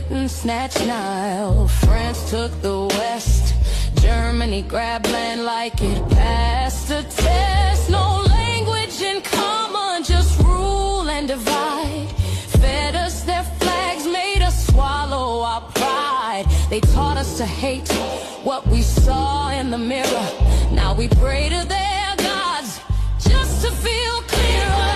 Britain snatched Nile, France took the West, Germany grabbed land like it passed a test. No language in common, just rule and divide. Fed us their flags, made us swallow our pride. They taught us to hate what we saw in the mirror. Now we pray to their gods just to feel clearer.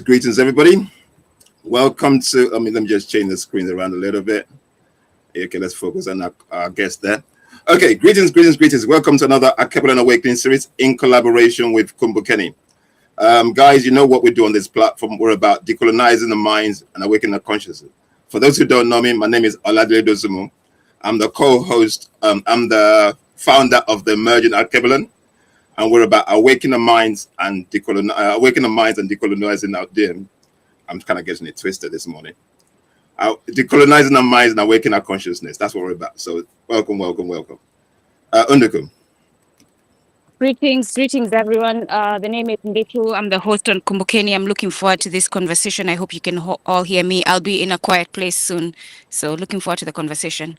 Greetings, everybody. Welcome to, let me just change the screen around a little bit. Okay, let's focus on our guest there. Okay, greetings. Welcome to another Unchallengeable Awakening series in collaboration with Kumbukeni. Guys, you know what we do on this platform. We're about decolonizing the minds and awakening the consciousness. For those who don't know me, my name is Oladile Dozumu. I'm the co-host. I'm the founder of the Emerging Unchallengeable. And we're about awakening the minds and decolonizing out there. I'm kind of getting it twisted this morning. Decolonizing our minds and awakening our consciousness. That's what we're about. So welcome. Undukum. Greetings, everyone. The name is Ndetu. I'm the host on Kumbukeni. I'm looking forward to this conversation. I hope you can all hear me. I'll be in a quiet place soon. So looking forward to the conversation.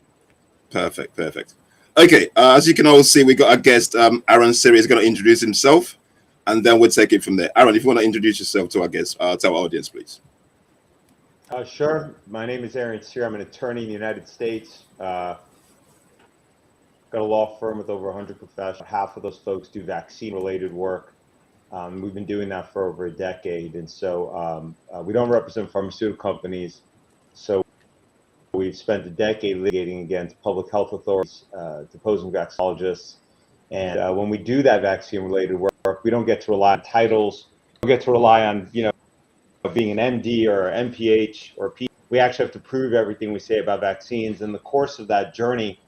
Perfect. Okay, as you can all see, we got our guest, Aaron Siri, is going to introduce himself, and then we'll take it from there. Aaron, if you want to introduce yourself to our guest, to our audience, please. Sure. My name is Aaron Siri. I'm an attorney in the United States. Got a law firm with over 100 professionals. Half of those folks do vaccine-related work. We've been doing that for over a decade, and so we don't represent pharmaceutical companies. So we've spent a decade litigating against public health authorities, deposing vaccinologists. And when we do that vaccine-related work, we don't get to rely on titles. We get to rely on, being an MD or MPH or P. We actually have to prove everything we say about vaccines. In the course of that journey,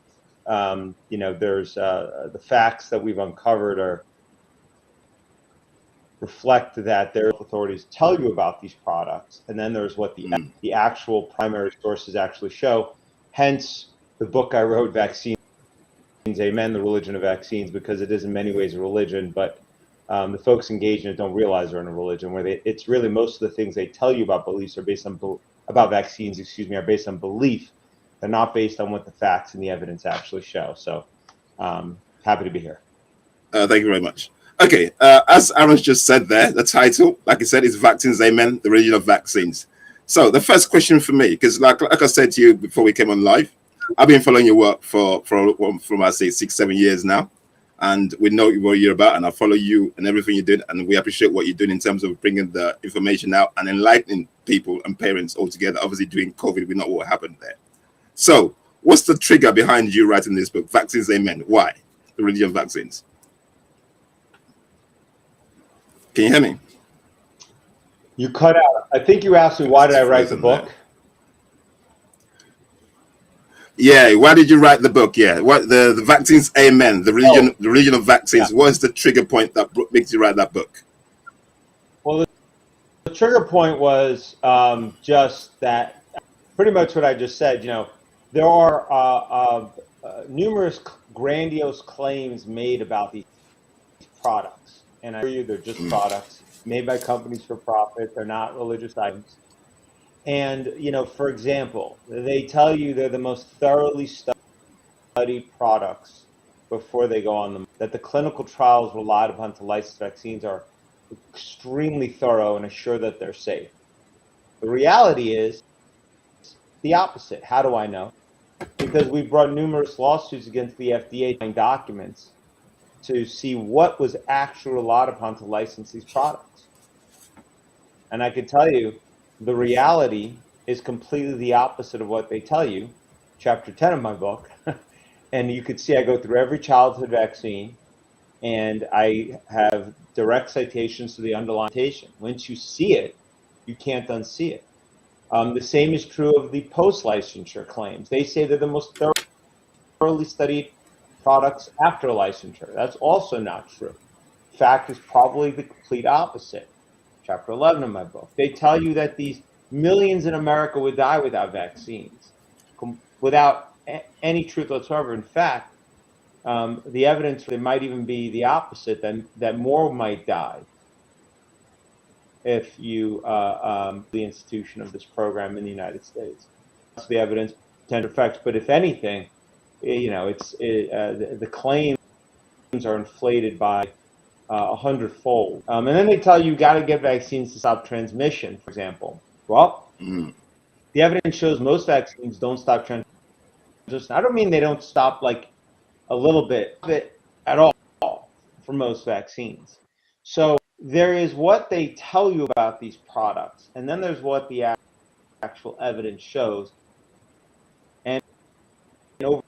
there's the facts that we've uncovered reflect that their authorities tell you about these products, and then there's what the actual primary sources actually show. Hence, the book I wrote, Vaccines, Amen, the Religion of Vaccines, because it is in many ways a religion, but the folks engaged in it don't realize they're in a religion, where it's really most of the things they tell you about beliefs are based on about vaccines, are based on belief. They're not based on what the facts and the evidence actually show. So, happy to be here. Thank you very much. Okay, as Aaron's just said there, the title, like I said, is Vaccines, Amen, the Religion of Vaccines. So the first question for me, because like I said to you before we came on live, I've been following your work from I say 6-7 years now, and we know what you're about, and I follow you and everything you did, and we appreciate what you're doing in terms of bringing the information out and enlightening people and parents all together. Obviously, during COVID, we know what happened there. So what's the trigger behind you writing this book, Vaccines, Amen? Why? The Religion of Vaccines. Can you hear me? You cut out. I think you asked me, why did I write the book? Yeah, why did you write the book? Yeah, what the Vaccines, Amen, the religion of vaccines. Yeah. What is the trigger point that makes you write that book? Well, the trigger point was just that pretty much what I just said. There are numerous grandiose claims made about these products, and I assure you, they're just products made by companies for profit. They're not religious items. And for example, they tell you they're the most thoroughly studied products before they go on them. That the clinical trials relied upon to license vaccines are extremely thorough and assure that they're safe. The reality is the opposite. How do I know? Because we brought numerous lawsuits against the FDA documents to see what was actually relied upon to license these products. And I can tell you, the reality is completely the opposite of what they tell you. Chapter 10 of my book. And you could see I go through every childhood vaccine, and I have direct citations to the underlying citation. Once you see it, you can't unsee it. The same is true of the post-licensure claims. They say they're the most thoroughly studied products after licensure. That's also not true. Fact is probably the complete opposite. Chapter 11 of my book. They tell you that these millions in America would die without vaccines, without any truth whatsoever. In fact, the evidence, it might even be the opposite, that more might die if you the institution of this program in the United States. That's the evidence, potential effects. But if anything, the claims are inflated by 100-fold. And then they tell you got to get vaccines to stop transmission, for example. Well, the evidence shows most vaccines don't stop transmission. I don't mean they don't stop like a little bit of it at all for most vaccines. So there is what they tell you about these products, and then there's what the actual evidence shows. And over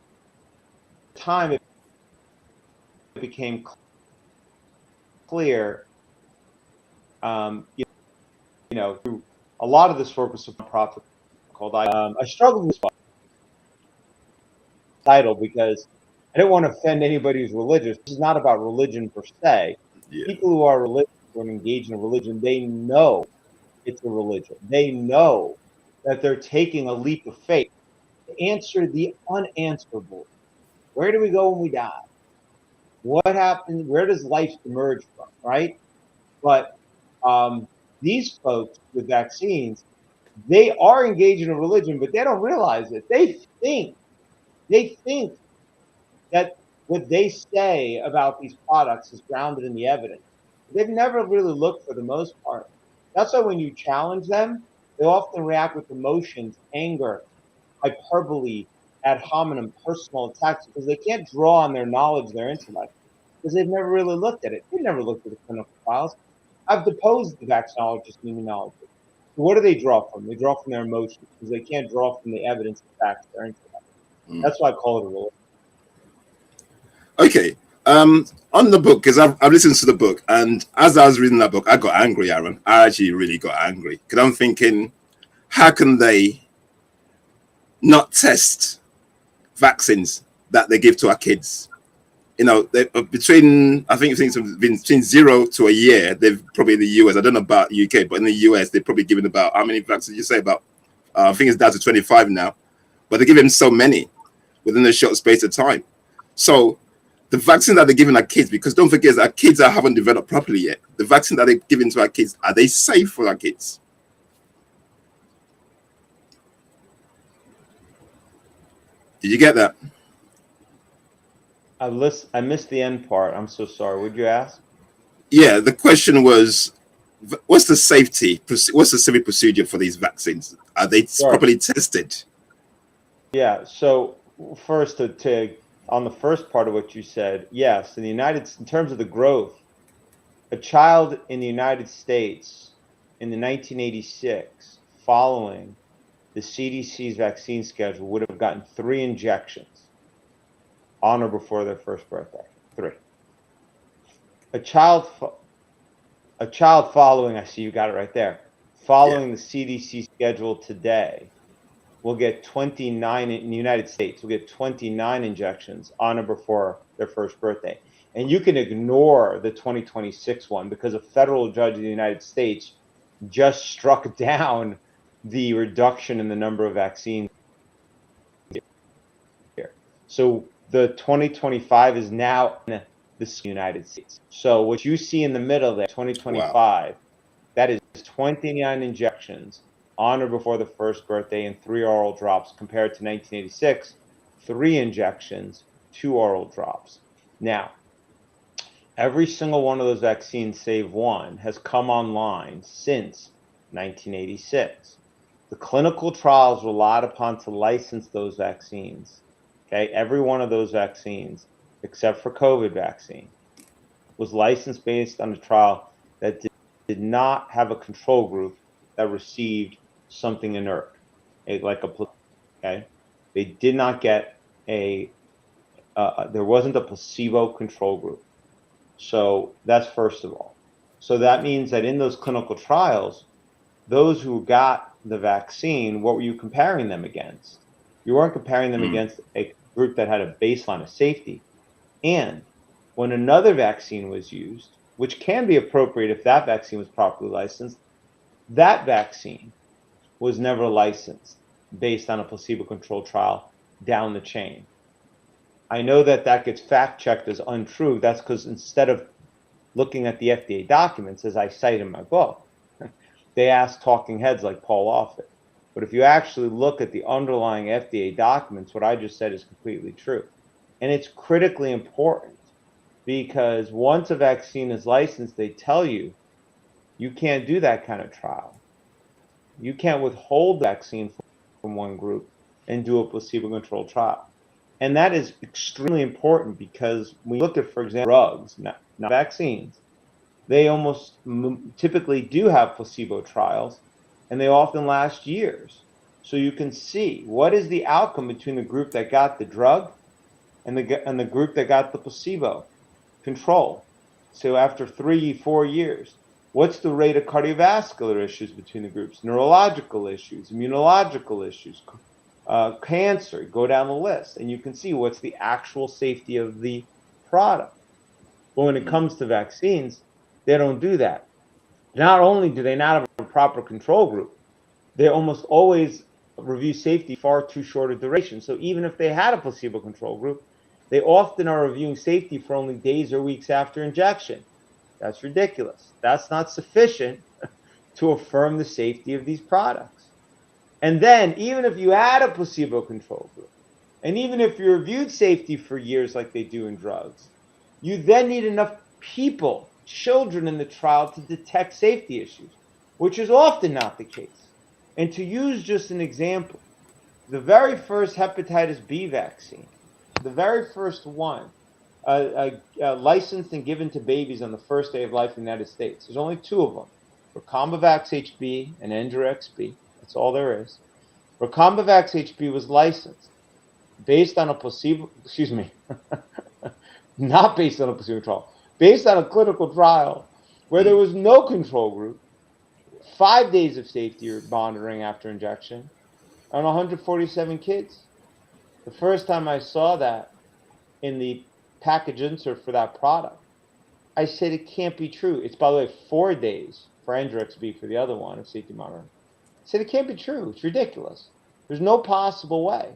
time, it became clear, through a lot of this work was a profit called I struggled with this title because I didn't want to offend anybody who's religious. This is not about religion per se. Yeah. People who are religious and engaged in a religion, they know it's a religion. They know that they're taking a leap of faith to answer the unanswerable. Where do we go when we die? What happens? Where does life emerge from, right? But these folks with vaccines, they are engaged in a religion, but they don't realize it. They think that what they say about these products is grounded in the evidence. They've never really looked, for the most part. That's why when you challenge them, they often react with emotions, anger, hyperbole, ad hominem, personal attacks, because they can't draw on their knowledge, their intellect, because they've never really looked at it. They've never looked at the clinical trials. I've deposed the vaccinologists and immunologists. What do they draw from? They draw from their emotions, because they can't draw from the evidence and facts, their intellect. That's why I call it a religion. Okay. On the book, because I've listened to the book, and as I was reading that book, I got angry, Aaron. I actually really got angry, because I'm thinking, how can they not test vaccines that they give to our kids? Between 0 to a year, they've probably in the US, I don't know about UK, but in the US, they're probably giving about, how many vaccines you say about? I think it's down to 25 now, but they're giving so many within a short space of time. So the vaccine that they're giving our kids, because don't forget that our kids haven't developed properly yet. The vaccine that they're giving to our kids, are they safe for our kids? Did you get that? I missed the end part. I'm so sorry. Would you ask? Yeah, the question was, what's the safety procedure for these vaccines? Are they properly tested? Yeah. So first, on the first part of what you said, yes. In terms of the growth, a child in the United States in the 1986, following the CDC's vaccine schedule, would have gotten 3 injections on or before their first birthday. 3. A child following, I see you got it right there, following the CDC schedule today will get 29 in the United States, will get 29 injections on or before their first birthday. And you can ignore the 2026 one because a federal judge in the United States just struck down the reduction in the number of vaccines here. So the 2025 is now in the United States. So what you see in the middle there, 2025, that is 29 injections on or before the first birthday and 3 oral drops, compared to 1986, 3 injections, 2 oral drops. Now, every single one of those vaccines, save one, has come online since 1986. The clinical trials relied upon to license those vaccines. Okay, every one of those vaccines, except for COVID vaccine, was licensed based on a trial that did not have a control group that received something inert, like a placebo. Okay, they did not get a. There wasn't a placebo control group. So that's first of all. So that means that in those clinical trials, those who got the vaccine, what were you comparing them against? You weren't comparing them against a group that had a baseline of safety. And when another vaccine was used, which can be appropriate if that vaccine was properly licensed, that vaccine was never licensed based on a placebo-controlled trial down the chain. I know that that gets fact-checked as untrue. That's because instead of looking at the FDA documents, as I cite in my book, they ask talking heads like Paul Offit. But if you actually look at the underlying FDA documents, what I just said is completely true. And it's critically important because once a vaccine is licensed, they tell you, you can't do that kind of trial. You can't withhold the vaccine from one group and do a placebo-controlled trial. And that is extremely important because when you look at, for example, drugs, not vaccines, they almost typically do have placebo trials, and they often last years. So you can see what is the outcome between the group that got the drug and the group that got the placebo control. So after 3-4 years, what's the rate of cardiovascular issues between the groups, neurological issues, immunological issues, cancer, go down the list, and you can see what's the actual safety of the product. But when it comes to vaccines, they don't do that. Not only do they not have a proper control group, they almost always review safety far too short a duration. So even if they had a placebo control group, they often are reviewing safety for only days or weeks after injection. That's ridiculous. That's not sufficient to affirm the safety of these products. And then even if you had a placebo control group, and even if you reviewed safety for years like they do in drugs, you then need enough people, children in the trial to detect safety issues, which is often not the case. And to use just an example, the very first hepatitis B vaccine, the very first one, licensed and given to babies on the first day of life in the United States. There's only 2 of them, Recombavax HB and Endurex-B. That's all there is. Recombavax HB was licensed based on a placebo, not based on a placebo trial, based on a clinical trial where there was no control group, 5 days of safety or monitoring after injection, on 147 kids. The first time I saw that in the package insert for that product, I said it can't be true. It's, by the way, 4 days for Endurex-B for the other one of safety monitoring. I said it can't be true. It's ridiculous. There's no possible way.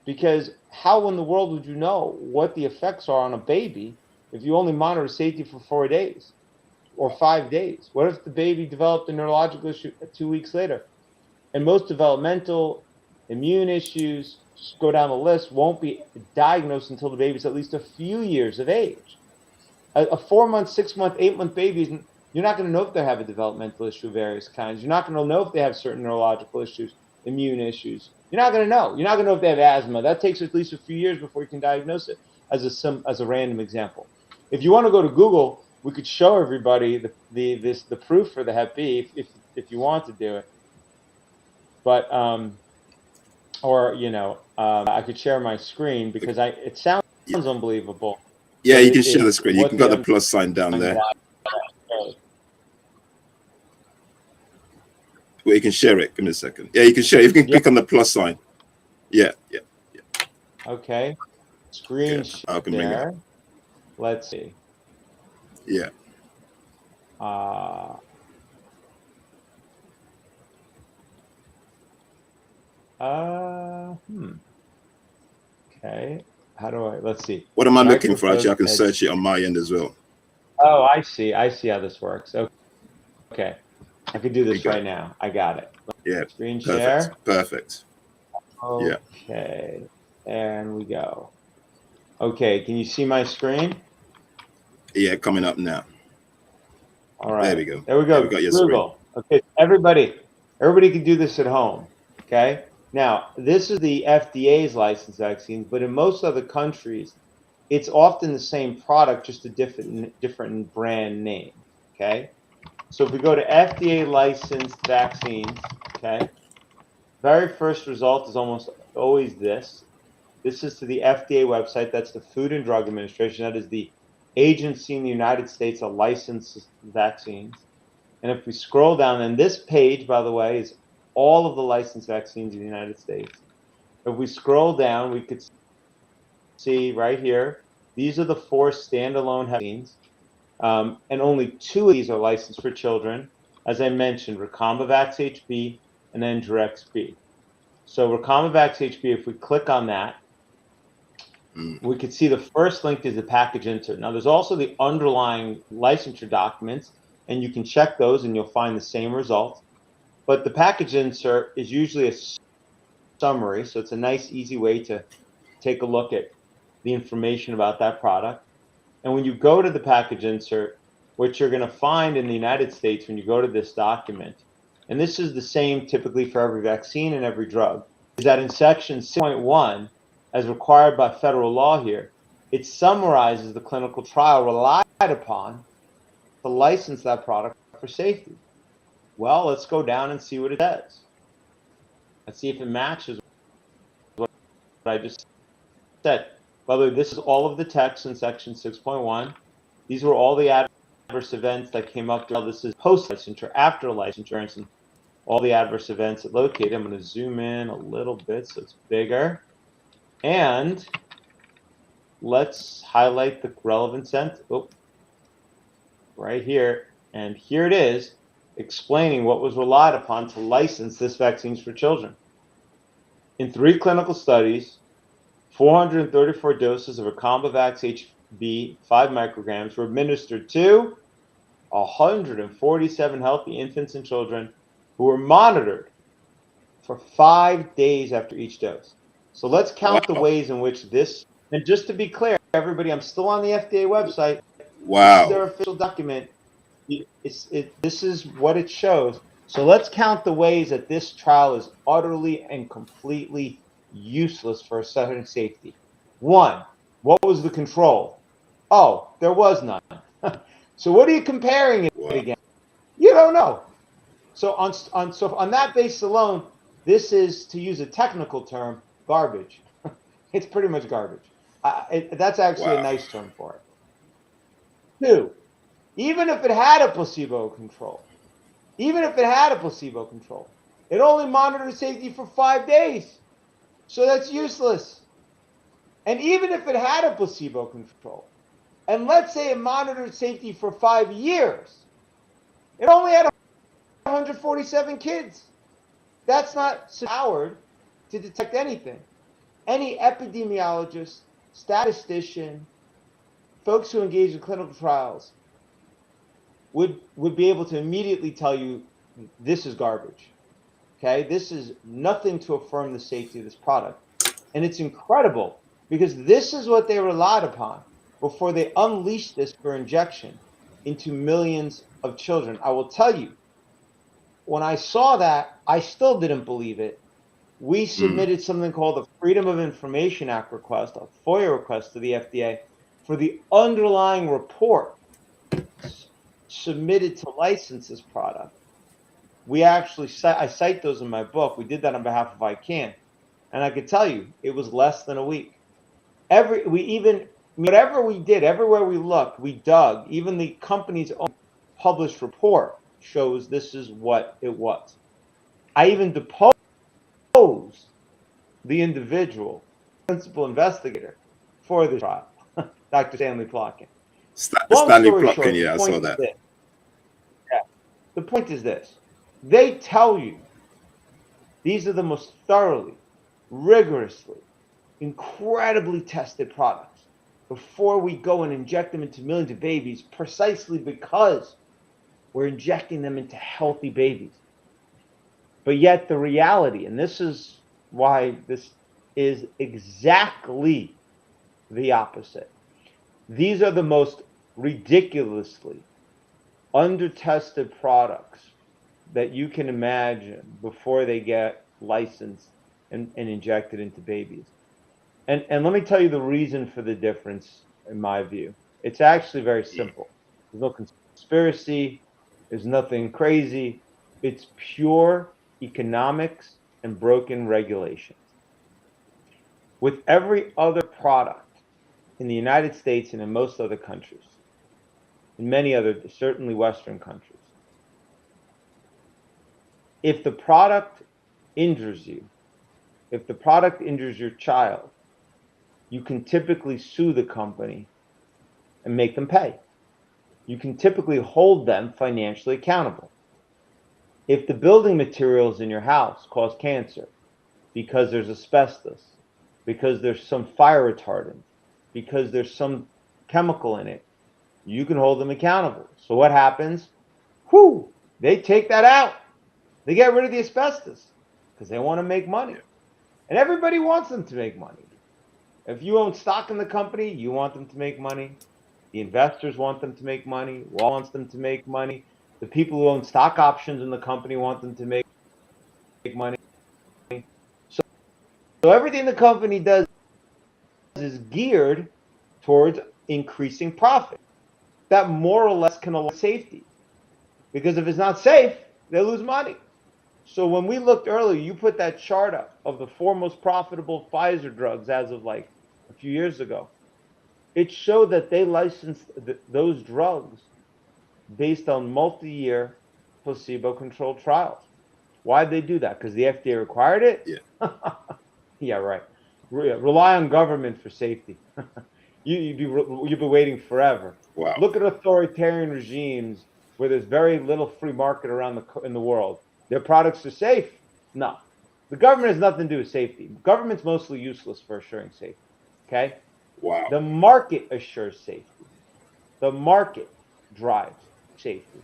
Because how in the world would you know what the effects are on a baby if you only monitor safety for 4 days or 5 days? What if the baby developed a neurological issue 2 weeks later? And most developmental immune issues, just go down the list, won't be diagnosed until the baby's at least a few years of age. A 4-month, 6-month, 8-month baby, you're not going to know if they have a developmental issue of various kinds. You're not going to know if they have certain neurological issues, immune issues. You're not going to know. You're not going to know if they have asthma. That takes at least a few years before you can diagnose it, as a random example. If you want to go to Google, we could show everybody the proof for the Hep B if you want to do it. But I could share my screen because it sounds unbelievable. Yeah, you can share the screen. You can got the plus sign down there. Well, you can share it. Give me a second. Yeah, you can share. You can click on the plus sign. Yeah. Okay. Screen share. Let's see. Yeah. Okay. How do I, let's see. What am I looking for? Actually, I can search it on my end as well. Oh, I see. I see how this works. Okay. I can do this right now. I got it. Yeah. Screen Perfect. share. Perfect. Yeah. Okay. And we go. Okay. Can you see my screen? Yeah, coming up now. All right. There we go. There we go. We got your Google. Okay. Everybody can do this at home. Okay. Now, this is the FDA's licensed vaccines, but in most other countries, it's often the same product, just a different brand name. Okay. So if we go to FDA licensed vaccines, okay, very first result is almost always this. This is to the FDA website. That's the Food and Drug Administration. That is the agency in the United States that licenses vaccines. And if we scroll down, and this page, by the way, is all of the licensed vaccines in the United States. If we scroll down, we could see right here, these are the 4 standalone vaccines. And only 2 of these are licensed for children. As I mentioned, Recombavax HB and Engerex B. So Recombavax HB, if we click on that, we could see the first link is the package insert. Now, there's also the underlying licensure documents, and you can check those and you'll find the same result. But the package insert is usually a summary, so it's a nice, easy way to take a look at the information about that product. And when you go to the package insert, what you're going to find in the United States when you go to this document, and this is the same typically for every vaccine and every drug, is that in section 6.1, as required by federal law here, it summarizes the clinical trial relied upon to license that product for safety. Well, let's go down and see what it says. Let's see if it matches what I just said. By the way, this is all of the text in section 6.1. These were all the adverse events that came up. This is post-licensure, after licensure, and all the adverse events that located. I'm going to zoom in a little bit so it's bigger. And let's highlight the relevant sentence. Oh, right here. And here it is, explaining what was relied upon to license this vaccines for children. In 3 clinical studies, 434 doses of Recombavax HB 5 micrograms were administered to 147 healthy infants and children who were monitored for 5 days after each dose. So let's count the ways in which this, and just to be clear, everybody, I'm still on the FDA website. Wow. This is their official document. This is what it shows. So let's count the ways that this trial is utterly and completely useless for assessing safety. 1, what was the control? Oh, there was none. So what are you comparing it against? You don't know. So on that basis alone, this is, to use a technical term, garbage. It's pretty much garbage. That's actually a nice term for it. 2, even if it had a placebo control, it only monitored safety for 5 days. So that's useless. And even if it had a placebo control, and let's say it monitored safety for 5 years, it only had 147 kids. That's not powered to detect anything. Any epidemiologist, statistician, folks who engage in clinical trials would be able to immediately tell you this is garbage. Okay, this is nothing to affirm the safety of this product. And it's incredible because this is what they relied upon before they unleashed this for injection into millions of children. I will tell you, when I saw that, I still didn't believe it. We submitted something called the Freedom of Information Act request, a FOIA request to the FDA for the underlying report submitted to license this product. We actually, I cite those in my book. We did that on behalf of ICANN. And I could tell you, it was less than a week. Whatever we did, everywhere we looked, we dug. Even the company's own published report shows this is what it was. I even deposed the individual principal investigator for the trial, Dr. Stanley Plotkin. Stanley Plotkin, yeah, I saw that. The point is this. They tell you these are the most thoroughly rigorously, incredibly tested products before we go and inject them into millions of babies, precisely because we're injecting them into healthy babies. But yet the reality, and this is why this is exactly the opposite. These are the most ridiculously under-tested products that you can imagine before they get licensed and injected into babies. And let me tell you the reason for the difference, in my view. It's actually very simple. There's no conspiracy. There's nothing crazy. It's pure economics and broken regulations. With every other product in the United States and in most other countries, in many other, certainly Western countries, if the product injures you, if the product injures your child, you can typically sue the company and make them pay. You can typically hold them financially accountable. If the building materials in your house cause cancer because there's asbestos, because there's some fire retardant, because there's some chemical in it, you can hold them accountable. So what happens? Whew, they take that out. They get rid of the asbestos because they want to make money. And everybody wants them to make money. If you own stock in the company, you want them to make money. The investors want them to make money. Wall wants them to make money. The people who own stock options in the company want them to make money. So everything the company does is geared towards increasing profit. That more or less can allow safety. Because if it's not safe, they lose money. So when we looked earlier, you put that chart up of the four most profitable Pfizer drugs as of like a few years ago. It showed that they licensed those drugs based on multi-year placebo-controlled trials. Why'd they do that? Because the FDA required it? Yeah. Yeah, right. Rely on government for safety. You'd be waiting forever. Wow. Look at authoritarian regimes where there's very little free market around in the world. Their products are safe? No. The government has nothing to do with safety. Government's mostly useless for assuring safety. Okay? Wow. The market assures safety. The market drives safety.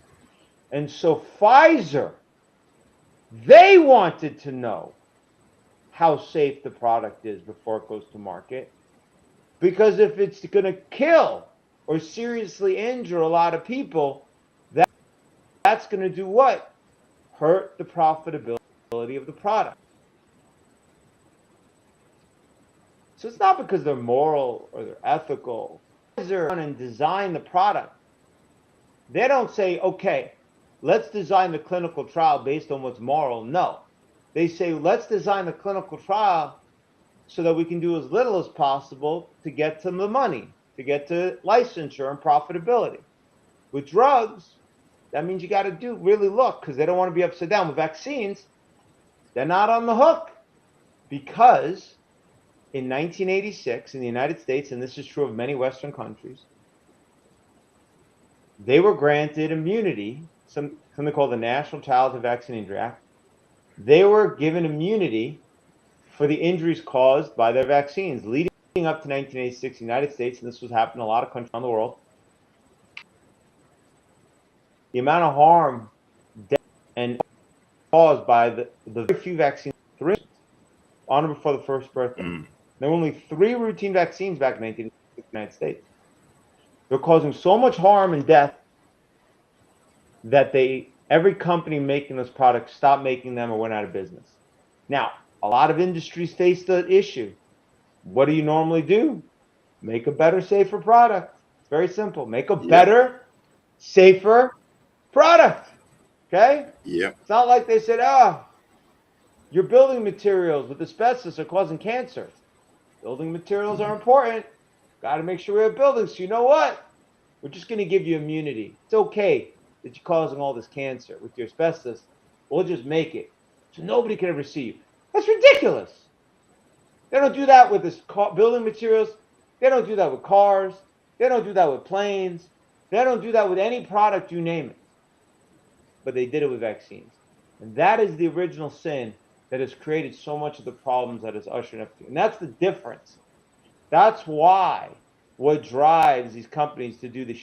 And so Pfizer, they wanted to know how safe the product is before it goes to market. Because if it's going to kill or seriously injure a lot of people, that's going to do what? Hurt the profitability of the product. So it's not because they're moral or they're ethical. Pfizer and design the product. They don't say, okay, let's design the clinical trial based on what's moral. No. They say, let's design the clinical trial so that we can do as little as possible to get to the money, to get to licensure and profitability. With drugs, that means you got to really look, because they don't want to be upside down. With vaccines, they're not on the hook, because in 1986 in the United States, and this is true of many Western countries, they were granted immunity, something called the National Childhood Vaccine Injury Act. They were given immunity for the injuries caused by their vaccines leading up to 1986 in the United States, and this was happening in a lot of countries around the world. The amount of harm, death, and caused by the very few vaccines, on or before the first birthday. There were only 3 routine vaccines back in 1986 in the United States. They're causing so much harm and death that every company making those products stopped making them or went out of business. Now, a lot of industries face the issue. What do you normally do? Make a better, safer product. It's very simple. Make a better, safer product. Okay? Yeah. It's not like they said, your building materials with asbestos are causing cancer. Building materials are important. Got to make sure we have buildings. So you know what? We're just going to give you immunity. It's okay that you're causing all this cancer with your asbestos. We'll just make it so nobody can ever see you. That's ridiculous. They don't do that with this building materials. They don't do that with cars. They don't do that with planes. They don't do that with any product, you name it. But they did it with vaccines. And that is the original sin that has created so much of the problems that it's ushering up to. And that's the difference. That's why what drives these companies to do the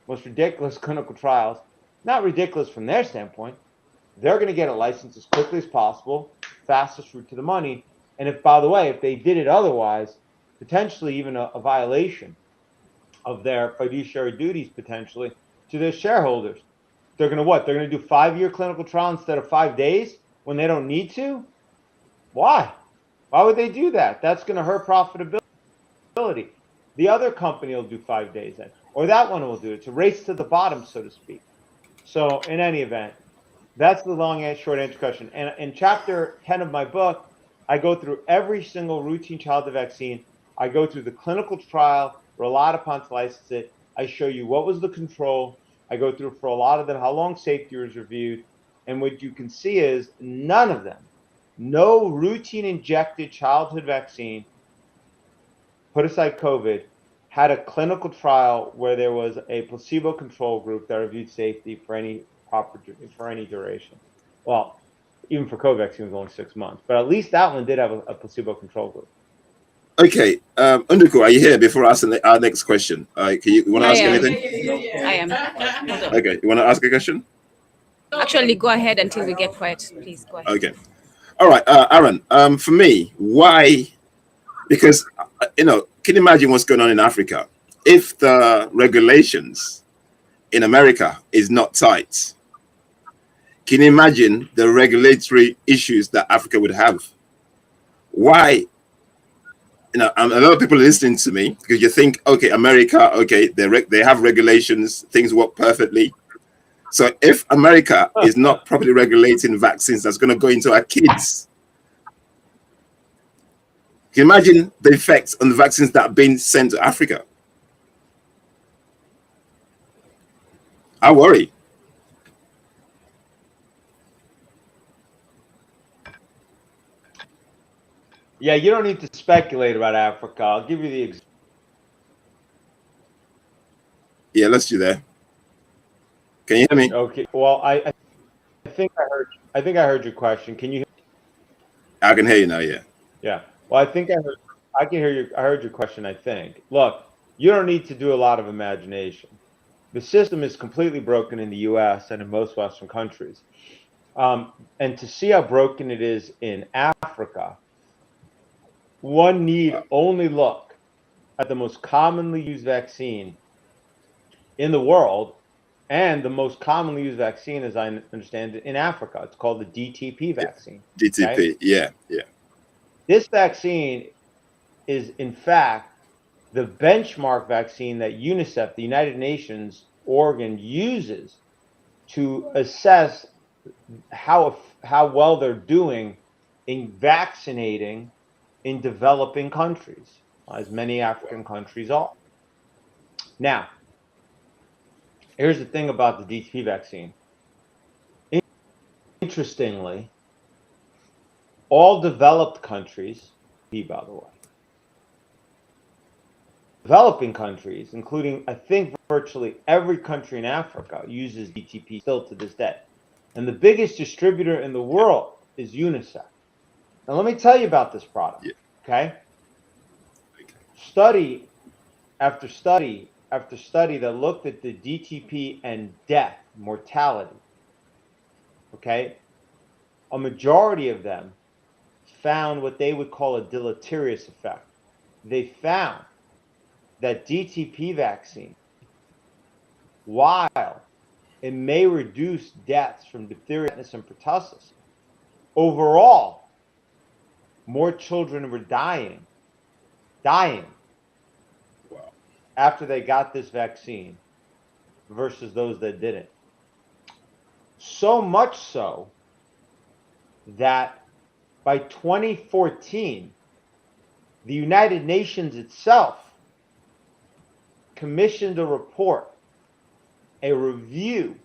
most ridiculous clinical trials, not ridiculous from their standpoint, they're going to get a license as quickly as possible, fastest route to the money. And if, by the way, if they did it otherwise, potentially even a violation of their fiduciary duties potentially to their shareholders. They're going to what? They're going to do 5-year clinical trial instead of 5 days when they don't need to? Why? Why would they do that? That's going to hurt profitability. The other company will do 5 days then, or that one will do it. It's a race to the bottom, so to speak. So in any event, that's the long and short answer question. And in chapter 10 of my book, I go through every single routine childhood vaccine. I go through the clinical trial relied upon to license it. I show you what was the control. I go through for a lot of them how long safety was reviewed. And what you can see is none of them, no routine injected childhood vaccine, put aside COVID, had a clinical trial where there was a placebo control group that reviewed safety for any duration. Well, even for COVID vaccine, it was only 6 months, but at least that one did have a placebo control group. Okay, Unduku, are you here before asking our next question? You want to ask anything? I am. Hold on. Okay, you want to ask a question? Actually, go ahead until we get quiet. Please go ahead. Okay. All right, Aaron, for me, why? Because, can you imagine what's going on in Africa? If the regulations in America is not tight, can you imagine the regulatory issues that Africa would have? Why? A lot of people are listening to me because you think, okay, America, okay, they have regulations, things work perfectly. So if America is not properly regulating vaccines that's going to go into our kids, can you imagine the effects on the vaccines that are being sent to Africa? I worry. Yeah, you don't need to speculate about Africa. I'll give you the example. Yeah, let's do that. Can you hear me? Okay. Well, I think I heard your question. Can you hear I can hear you now, yeah. Yeah. Well, I can hear you. I heard your question, I think. Look, you don't need to do a lot of imagination. The system is completely broken in the US and in most Western countries. And to see how broken it is in Africa, one need only look at the most commonly used vaccine in the world, and the most commonly used vaccine, as I understand it, in Africa. It's called the DTP vaccine. DTP, okay? Yeah. This vaccine is, in fact, the benchmark vaccine that UNICEF, the United Nations organ, uses to assess how well they're doing in vaccinating in developing countries, as many African countries are. Now, here's the thing about the DTP vaccine. Interestingly, all developed countries, by the way, developing countries, including, I think, virtually every country in Africa, uses DTP still to this day. And the biggest distributor in the world is UNICEF. Now, let me tell you about this product, okay? Study after study after study that looked at the DTP and death, mortality, okay? A majority of them found what they would call a deleterious effect. They found that DTP vaccine, while it may reduce deaths from diphtheria, tetanus, and pertussis, overall, more children were dying after they got this vaccine versus those that didn't. So much so that by 2014, the United Nations itself commissioned a report, a review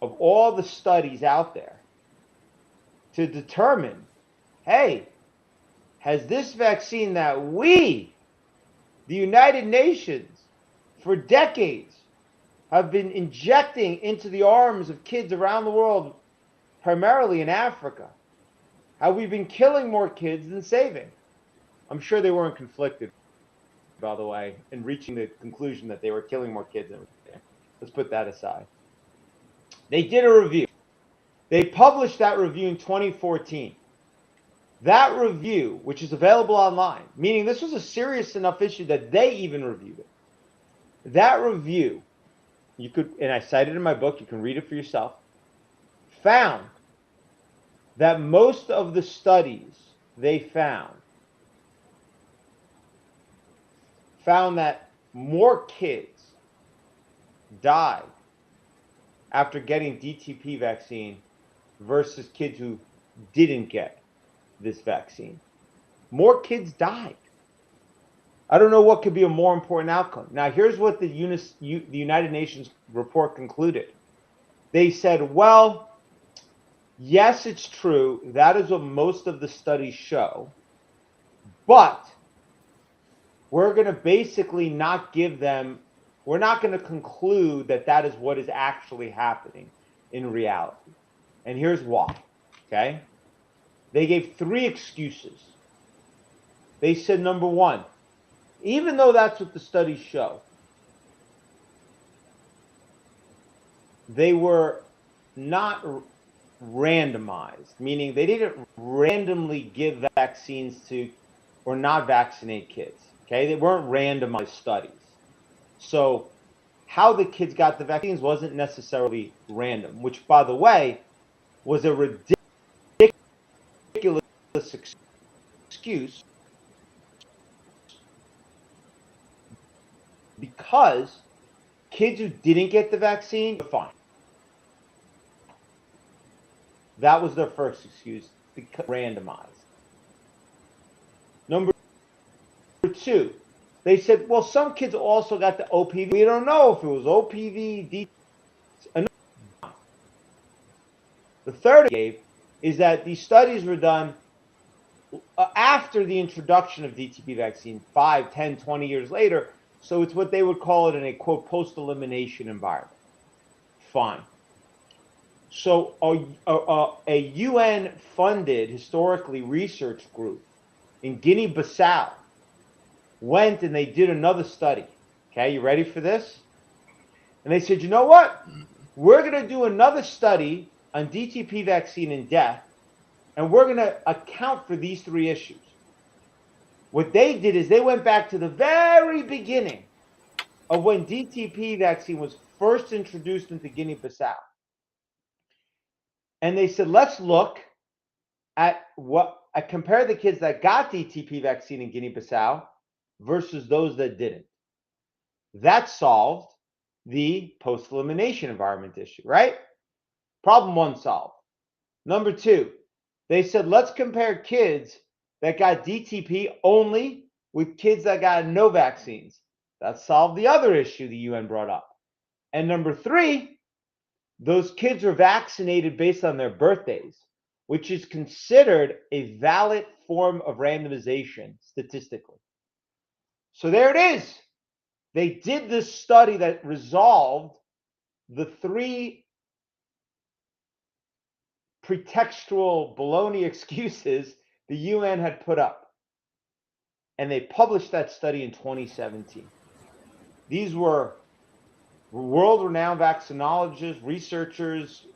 of all the studies out there to determine, hey, has this vaccine that we, the United Nations, for decades have been injecting into the arms of kids around the world, primarily in Africa, Have we been killing more kids than saving? I'm sure they weren't conflicted, by the way, in reaching the conclusion that they were killing more kids than saving. Let's put that aside. They did a review. They published that review in 2014. That review, which is available online, meaning this was a serious enough issue that they even reviewed it. That review, you could, and I cited in my book, you can read it for yourself, found that most of the studies they found that more kids died after getting DTP vaccine versus kids who didn't get this vaccine. More kids died. I don't know what could be a more important outcome. Now, here's what the United Nations report concluded. They said, well, yes, it's true. That is what most of the studies show. But we're going to basically not give them, we're not going to conclude that that is what is actually happening in reality. And here's why, okay? They gave 3 excuses. They said, number one, even though that's what the studies show, they were not randomized, meaning they didn't randomly give vaccines to or not vaccinate kids, okay? They weren't randomized studies. So how the kids got the vaccines wasn't necessarily random, which, by the way, was a ridiculous excuse because kids who didn't get the vaccine were fine. That was their first excuse, because randomized. Number 2, they said, well, some kids also got the OPV. We don't know if it was OPV, The third they gave is that these studies were done after the introduction of DTP vaccine, 5, 10, 20 years later. So it's what they would call it in a, quote, post-elimination environment. Fine. So a UN-funded, historically, research group in Guinea-Bissau went and they did another study. Okay, you ready for this? And they said, you know what? We're going to do another study on DTP vaccine and death, and we're going to account for these 3 issues. What they did is they went back to the very beginning of when DTP vaccine was first introduced into Guinea-Bissau. And they said, let's look at compare the kids that got DTP vaccine in Guinea-Bissau versus those that didn't. That solved the post-elimination environment issue, right? Problem 1 solved. Number 2, they said, let's compare kids that got DTP only with kids that got no vaccines. That solved the other issue the UN brought up. And number 3, those kids were vaccinated based on their birthdays, which is considered a valid form of randomization statistically. So there it is. They did this study that resolved the 3 pretextual baloney excuses the UN had put up. And they published that study in 2017. These were world-renowned vaccinologists, researchers.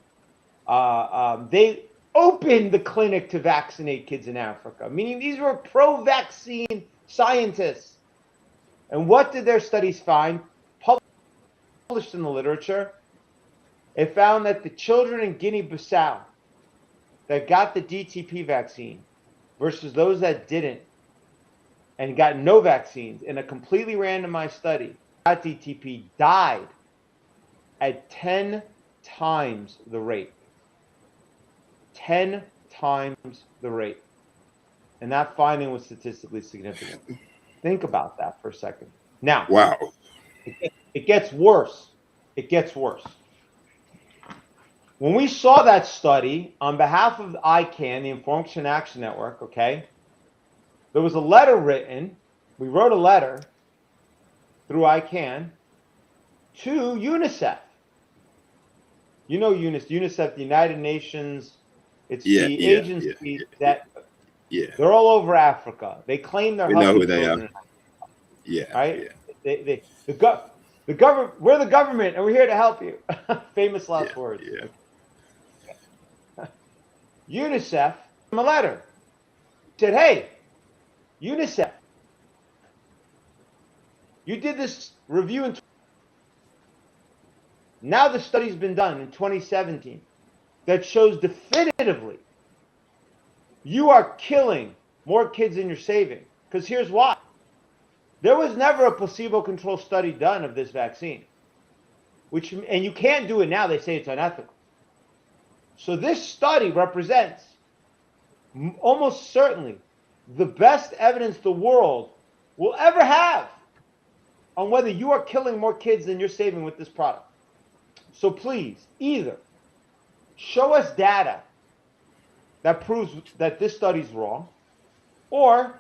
They opened the clinic to vaccinate kids in Africa, meaning these were pro-vaccine scientists. And what did their studies find? Published in the literature, it found that the children in Guinea-Bissau that got the DTP vaccine versus those that didn't and got no vaccines in a completely randomized study, got DTP, died at 10 times the rate. 10 times the rate. And that finding was statistically significant. Think about that for a second. Now, Wow. It gets worse. It gets worse. When we saw that study on behalf of ICANN, the Information Action Network, okay, there was a letter written. We wrote a letter through ICANN to UNICEF. You know UNICEF, the United Nations It's Yeah, the yeah, agency that yeah. they're all over Africa. They claim they're We know helping who they children, are. Yeah, right? yeah, The government, we're the government, and we're here to help you. Famous yeah, last words. yeah. UNICEF, a letter, said, "Hey, UNICEF, you did this review in. Now the study's been done in 2017 that shows definitively you are killing more kids than you're saving. Because here's why: there was never a placebo-controlled study done of this vaccine, and you can't do it now. They say it's unethical. So this study represents almost certainly the best evidence the world will ever have on whether you are killing more kids than you're saving with this product. So please, either show us data that proves that this study's wrong, or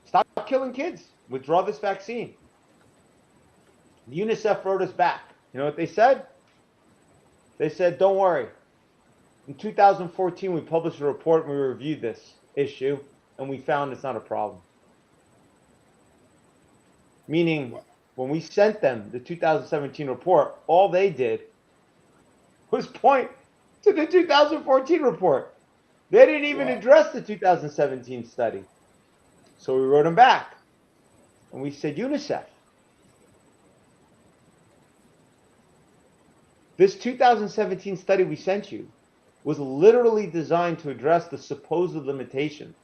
stop killing kids. Withdraw this vaccine." The UNICEF wrote us back. You know what they said? They said, "Don't worry. In 2014, we published a report and we reviewed this issue, and we found it's not a problem." Meaning, when we sent them the 2017 report, all they did was point to the 2014 report. They didn't even address the 2017 study. So we wrote them back, and we said, "UNICEF, this 2017 study we sent you was literally designed to address the supposed limitation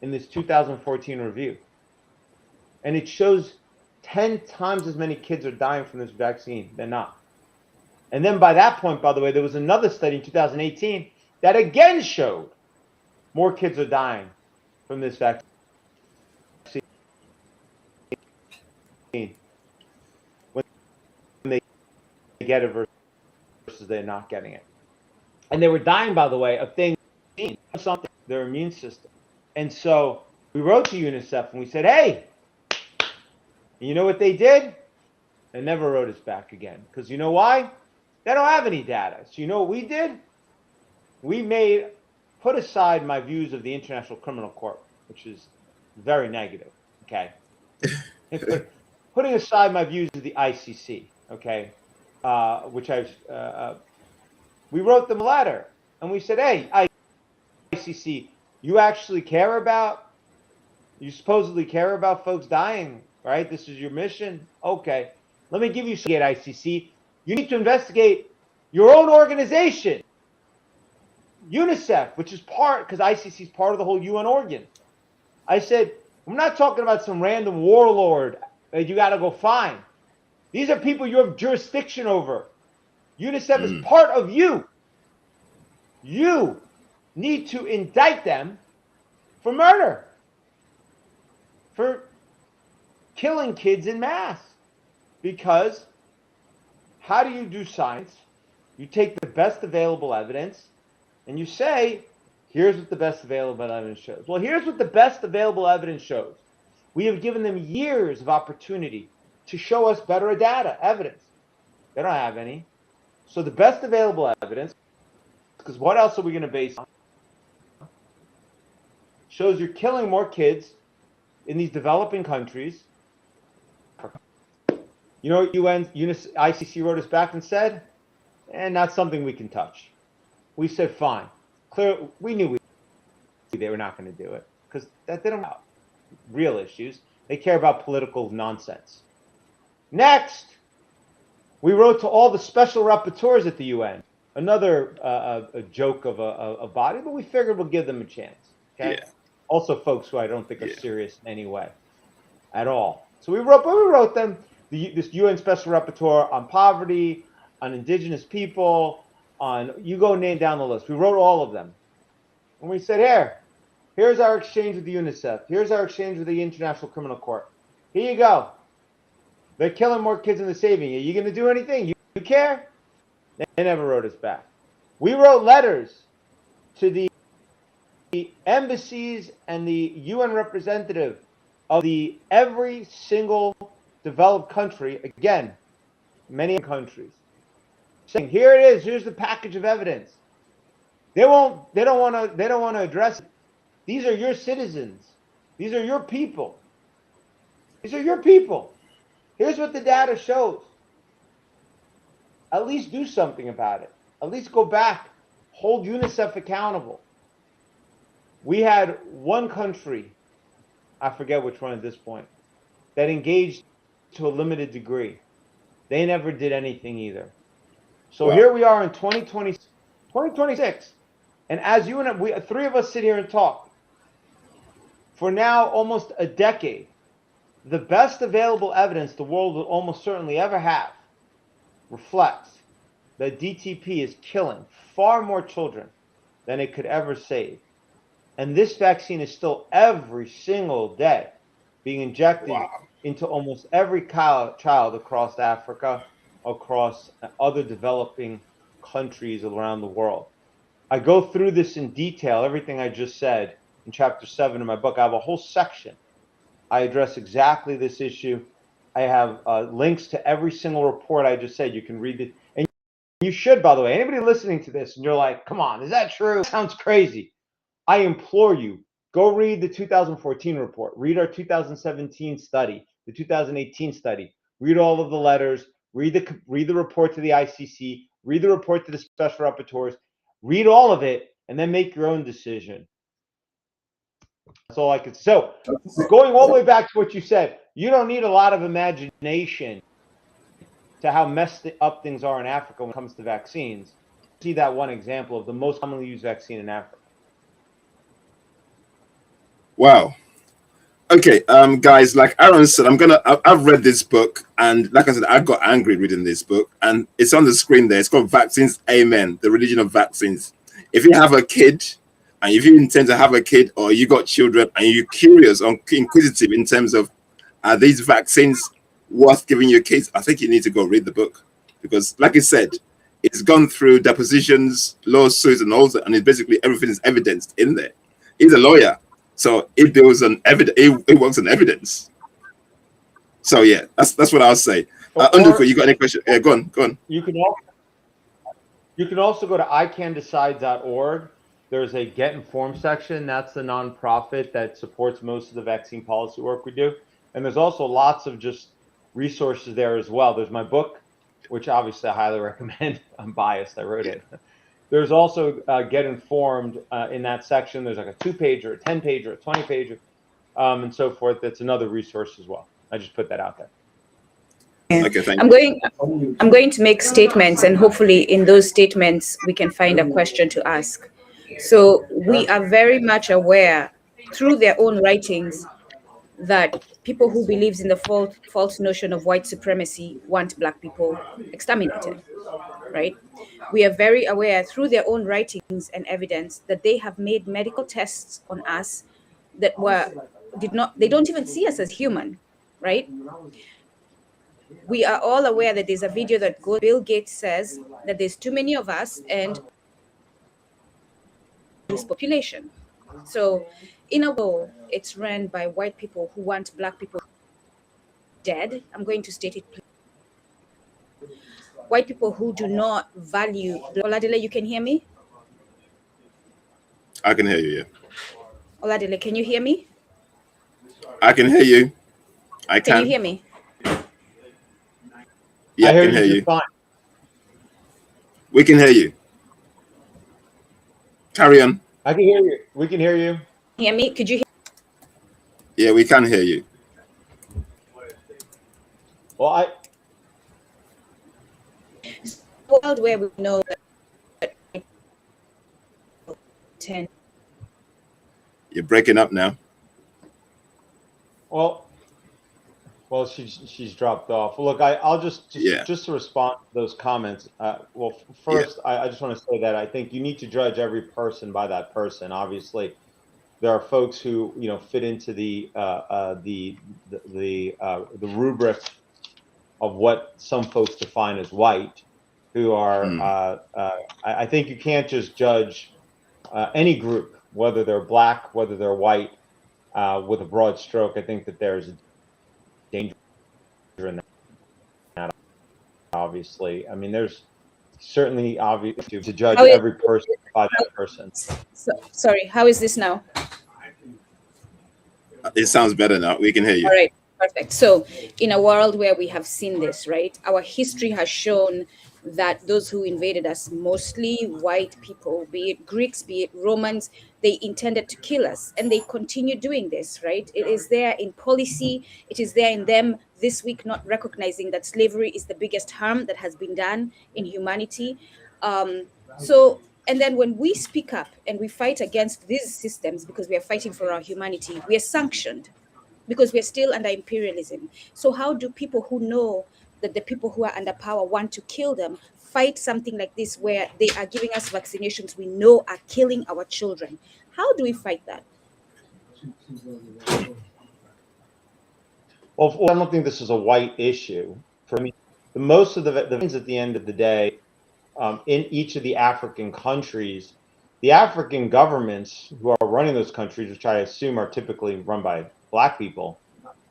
in this 2014 review. And it shows 10 times as many kids are dying from this vaccine than not." And then by that point, by the way, there was another study in 2018 that again showed more kids are dying from this vaccine when they get it versus they're not getting it. And they were dying, by the way, of things, something, their immune system. And so we wrote to UNICEF and we said, "Hey," and you know what they did? They never wrote us back again. Because you know why? They don't have any data. So you know what we did? We put aside my views of the International Criminal Court, which is very negative, okay? Putting aside my views of the ICC, okay, which we wrote them a letter, and we said, "Hey, ICC, you actually care about, you supposedly care about folks dying, right? This is your mission. Okay, let me give you some at ICC. You need to investigate your own organization, UNICEF, which is because ICC is part of the whole UN organ." I said, "I'm not talking about some random warlord that you got to go find. These are people you have jurisdiction over. UNICEF is part of you. You need to indict them for murder, for killing kids in mass. Because how do you do science? You take the best available evidence and you say, here's what the best available evidence shows." Well, here's what the best available evidence shows. We have given them years of opportunity to show us better evidence. They don't have any. So the best available evidence, because what else are we going to base on, shows you're killing more kids in these developing countries. You know what ICC wrote us back and said? And not something we can touch. We said, fine. We knew they were not going to do it, because they don't have real issues. They care about political nonsense. Next, we wrote to all the special rapporteurs at the UN. Another a joke of a body, but we figured we'll give them a chance. Okay. Yeah. Also, folks who I don't think are serious in any way, at all. So we wrote them. This UN Special Rapporteur on poverty, on indigenous people, on, you go name down the list. We wrote all of them. And we said, here's our exchange with the UNICEF. Here's our exchange with the International Criminal Court. Here you go. They're killing more kids than they're saving. Are you going to do anything? You care? They never wrote us back. We wrote letters to the embassies and the UN representative of every single developed country, again, many countries, saying, here it is, here's the package of evidence. They don't want to address it. These are your citizens. These are your people. These are your people. Here's what the data shows. At least do something about it. At least go back. Hold UNICEF accountable. We had one country, I forget which one at this point, that engaged to a limited degree. They never did anything either. So here we are in 2026. And as you and we, three of us sit here and talk, for now almost a decade, the best available evidence the world will almost certainly ever have reflects that DTP is killing far more children than it could ever save. And this vaccine is still every single day being injected into almost every child across Africa, across other developing countries around the world. I go through this in detail, everything I just said in chapter 7 of my book. I have a whole section. I address exactly this issue. I have links to every single report I just said. You can read it. And you should, by the way, anybody listening to this and you're like, come on, is that true? That sounds crazy. I implore you, go read the 2014 report, read our 2017 study, the 2018 study, read all of the letters, read the report to the ICC, read the report to the special rapporteurs, read all of it, and then make your own decision. That's all I could say. So going all the way back to what you said, you don't need a lot of imagination to how messed up things are in Africa when it comes to vaccines. See that one example of the most commonly used vaccine in Africa. Wow. Okay, guys, like Aaron said, I've read this book, and like I said, I got angry reading this book, and it's on the screen there. It's called Vaccines, Amen, the Religion of Vaccines. If you have a kid, and if you intend to have a kid, or you got children, and you're curious or inquisitive in terms of, are these vaccines worth giving your kids? I think you need to go read the book, because like I said, it's gone through depositions, lawsuits, and all that, and it's basically everything is evidenced in there. He's a lawyer. So it builds on evidence. It works on evidence. So yeah, that's what I'll say. Unduku, you got any question? Yeah, go on. You can also go to icandecide.org. There's a Get Informed section. That's the nonprofit that supports most of the vaccine policy work we do. And there's also lots of just resources there as well. There's my book, which obviously I highly recommend. I'm biased. I wrote it. There's also Get Informed in that section. There's like a 2-pager, a 10-pager, a 20-pager, and so forth. That's another resource as well. I just put that out there. Okay, thank you. I'm going to make statements, and hopefully in those statements we can find a question to ask. So we are very much aware through their own writings that people who believes in the false notion of white supremacy want Black people exterminated, right? We are very aware through their own writings and evidence that they have made medical tests on us that they don't even see us as human, right? We are all aware that there's a video that Bill Gates says that there's too many of us and this population. So in a way, it's run by white people who want Black people dead. I'm going to state it. White people who do not value. Oladile, you can hear me? I can hear you, yeah. Oladile, can you hear me? I can hear you. Can you hear me? Yeah, I can hear you. Fine. We can hear you. Carry on. I can hear you. We can hear you. Hear me? Could you hear? Yeah, we can hear you. Well, world where we know that 10. You're breaking up now. Well, she's dropped off. Look, I'll just to respond to those comments. First, I just want to say that I think you need to judge every person by that person. Obviously, there are folks who fit into the rubric of what some folks define as white, who are. I think you can't just judge any group, whether they're Black, whether they're white, with a broad stroke. I think that there's danger in that. Obviously, I mean, there's certainly obvious to judge How is- every person by that person. Sorry, how is this now? It sounds better now. We can hear you. All right, perfect. So, in a world where we have seen this, right, our history has shown that those who invaded us, mostly white people, be it Greeks, be it Romans, they intended to kill us, and they continue doing this, right? It is there in policy, it is there in them this week not recognizing that slavery is the biggest harm that has been done in humanity. So, and then when we speak up and we fight against these systems because we are fighting for our humanity, we are sanctioned because we're still under imperialism. So how do people who know that the people who are under power want to kill them fight something like this where they are giving us vaccinations we know are killing our children? How do we fight that? Well, I don't think this is a white issue. For me, most of the things at the end of the day, in each of the African countries, the African governments who are running those countries, which I assume are typically run by Black people,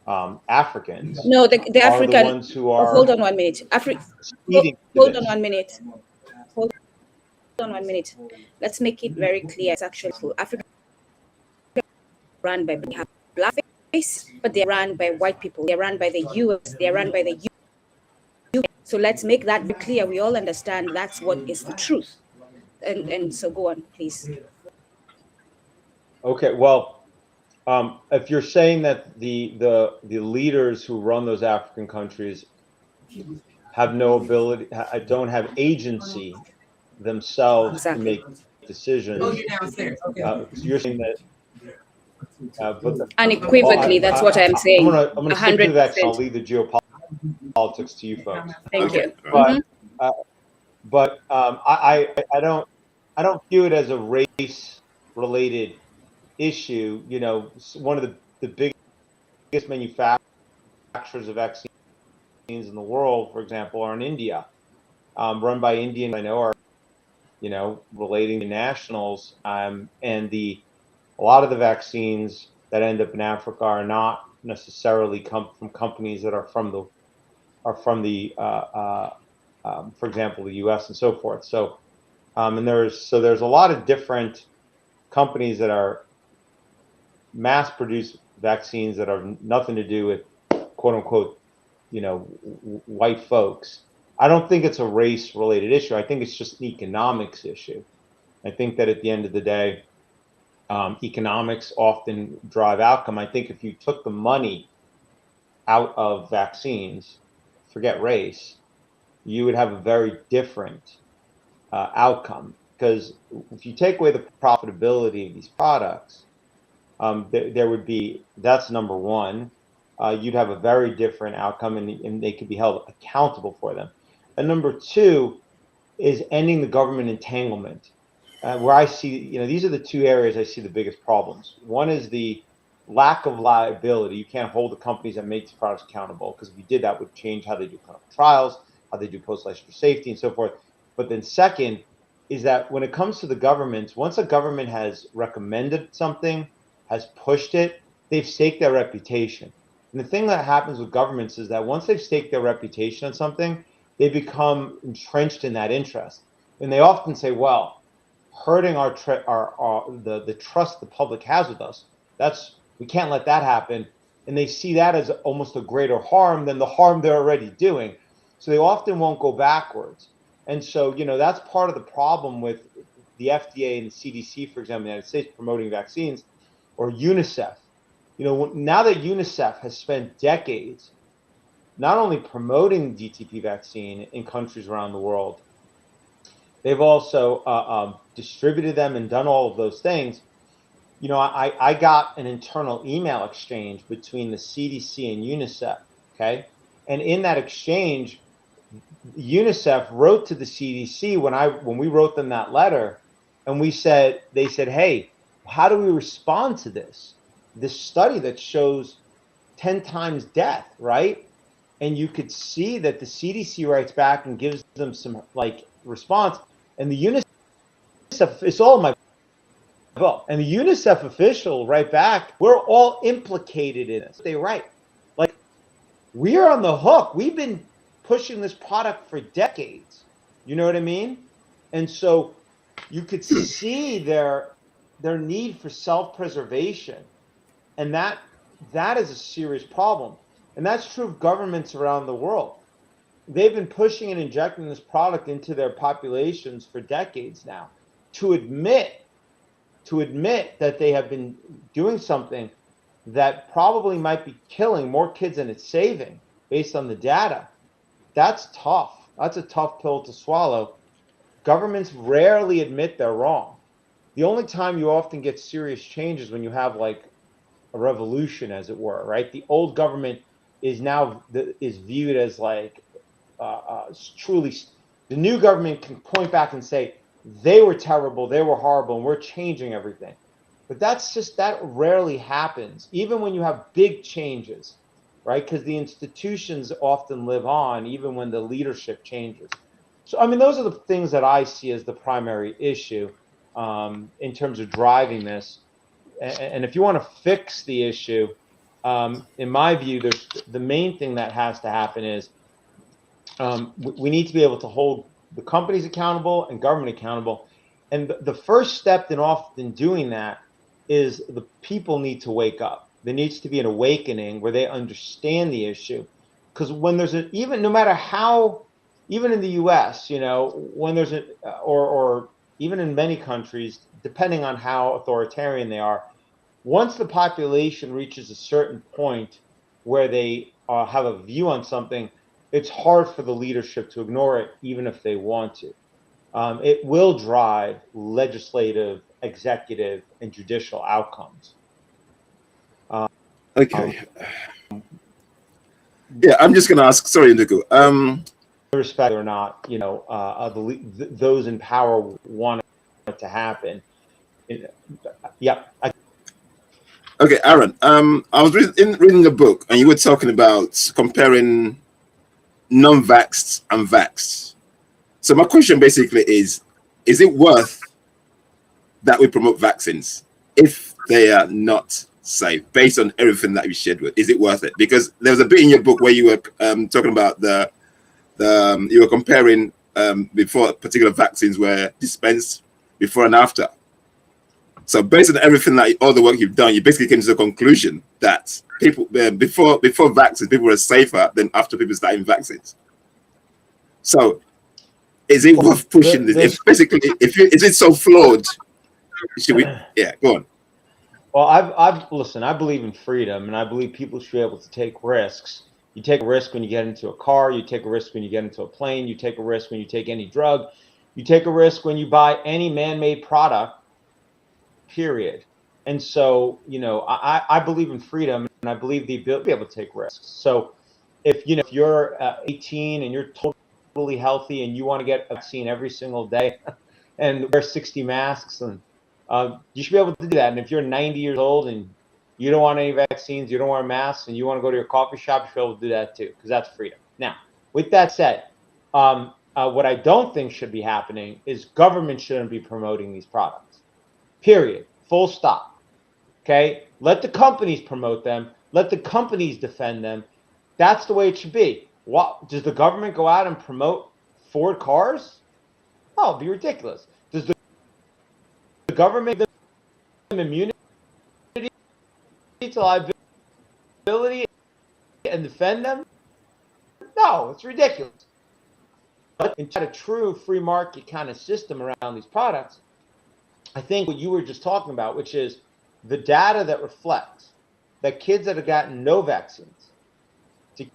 Africans. No, the African. The ones who are. Hold on 1 minute. Hold on 1 minute. Hold on 1 minute. Let's make it very clear. It's actually Africa run by Black face, but they're run by white people. They're run by the US. They're run by the UK. So let's make that very clear. We all understand that's what is the truth. And so go on, please. Okay, well, if you're saying that the leaders who run those African countries have no ability, don't have agency themselves to make decisions, you're saying that. Unequivocally, that's what I'm saying. I'm gonna stick to that. I'll leave the geopolitics to you folks. Thank you. But I don't view it as a race-related issue. You know, one of the biggest manufacturers of vaccines in the world, for example, are in India, run by Indians I know are, relating to nationals, and a lot of the vaccines that end up in Africa are not necessarily come from companies that are from the for example, the U.S. and so forth. So, and there's a lot of different companies that are mass-produced vaccines that have nothing to do with "quote unquote," white folks. I don't think it's a race-related issue. I think it's just an economics issue. I think that at the end of the day, economics often drive outcome. I think if you took the money out of vaccines, forget race, you would have a very different outcome. Because if you take away the profitability of these products, there would be, that's number one, you'd have a very different outcome, and they could be held accountable for them. And number two is ending the government entanglement. Where I see, these are the two areas I see the biggest problems. One is the lack of liability. You can't hold the companies that make these products accountable, because if you did, that would change how they do clinical trials, how they do post-licensure safety, and so forth. But then second is that when it comes to the governments, once a government has recommended something, has pushed it, they've staked their reputation. And the thing that happens with governments is that once they've staked their reputation on something, they become entrenched in that interest. And they often say, well, hurting the trust the public has with us, we can't let that happen. And they see that as almost a greater harm than the harm they're already doing. So they often won't go backwards. And so, that's part of the problem with the FDA and the CDC, for example, in the United States, promoting vaccines, or UNICEF. Now that UNICEF has spent decades not only promoting the DTP vaccine in countries around the world, they've also distributed them and done all of those things. I got an internal email exchange between the CDC and UNICEF, okay? And in that exchange, UNICEF wrote to the CDC when we wrote them that letter, and they said, hey, how do we respond to this study that shows 10 times death, right? And you could see that the CDC writes back and gives them some response, and the UNICEF, it's all in my book, and the UNICEF official write back, we're all implicated in this. They write, we're on the hook. We've been pushing this product for decades. You know what I mean? And so you could see their need for self-preservation, and that is a serious problem. And that's true of governments around the world. They've been pushing and injecting this product into their populations for decades now. To admit that they have been doing something that probably might be killing more kids than it's saving based on the data, that's tough. That's a tough pill to swallow. Governments rarely admit they're wrong. The only time you often get serious change is when you have like a revolution, as it were, right? The old government is now is viewed as like truly. The new government can point back and say they were terrible, they were horrible, and we're changing everything. But that rarely happens, even when you have big changes, right? Because the institutions often live on even when the leadership changes. So, I mean, those are the things that I see as the primary issue in terms of driving this. And if you want to fix the issue, in my view, there's the main thing that has to happen is we need to be able to hold the companies accountable and government accountable. And the first step in often doing that is the people need to wake up. There needs to be an awakening where they understand the issue. Because when there's no matter how, even in the US, you know, when there's or even in many countries, depending on how authoritarian they are, once the population reaches a certain point where they have a view on something, it's hard for the leadership to ignore it, even if they want to. It will drive legislative, executive, and judicial outcomes. Okay. Yeah, I'm just going to ask. Sorry, Nduku. Respect or not, you know, those in power want it to happen. Yeah. Okay, Aaron. I was reading the book, and you were talking about comparing non-vaxxed and vaxxed. So my question basically is it worth that we promote vaccines if they are not safe, based on everything that you shared with? Is it worth it? Because there was a bit in your book where you were talking about you were comparing before particular vaccines were dispensed before and after. So based on everything that all the work you've done, you basically came to the conclusion that people before vaccines, people were safer than after people started vaccines. So is it worth pushing this? Is it so flawed? Should we? Yeah, go on. Well, listen, I believe in freedom, and I believe people should be able to take risks. You take a risk when you get into a car. You take a risk when you get into a plane. You take a risk when you take any drug. You take a risk when you buy any man-made product, period. And so, you know, I believe in freedom, and I believe the ability to be able to take risks. So if you're 18 and you're totally healthy and you want to get a vaccine every single day and wear 60 masks, and you should be able to do that. And if you're 90 years old and you don't want any vaccines, you don't want masks, and you want to go to your coffee shop, you should be able to do that too, because that's freedom. Now, with that said, what I don't think should be happening is government shouldn't be promoting these products. Period. Full stop. Okay? Let the companies promote them. Let the companies defend them. That's the way it should be. What does the government go out and promote Ford cars? Oh, it'd be ridiculous. Does the government give them immunity to liability and defend them? No, it's ridiculous. But in a true free market kind of system around these products, I think what you were just talking about, which is the data that reflects that kids that have gotten no vaccines to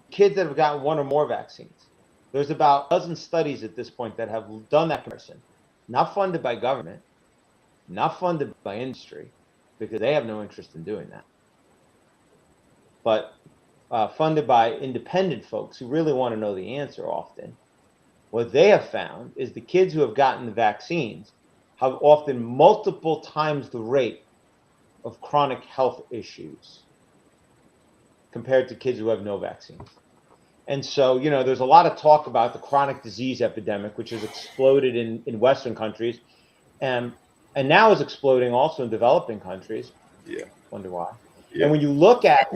kids that have gotten one or more vaccines, there's about a dozen studies at this point that have done that comparison, not funded by government, not funded by industry, because they have no interest in doing that, but funded by independent folks who really want to know the answer often. What they have found is the kids who have gotten the vaccines have often multiple times the rate of chronic health issues compared to kids who have no vaccines. And so, you know, there's a lot of talk about the chronic disease epidemic, which has exploded in Western countries, and now is exploding also in developing countries. Yeah. Wonder why. Yeah. And when you look at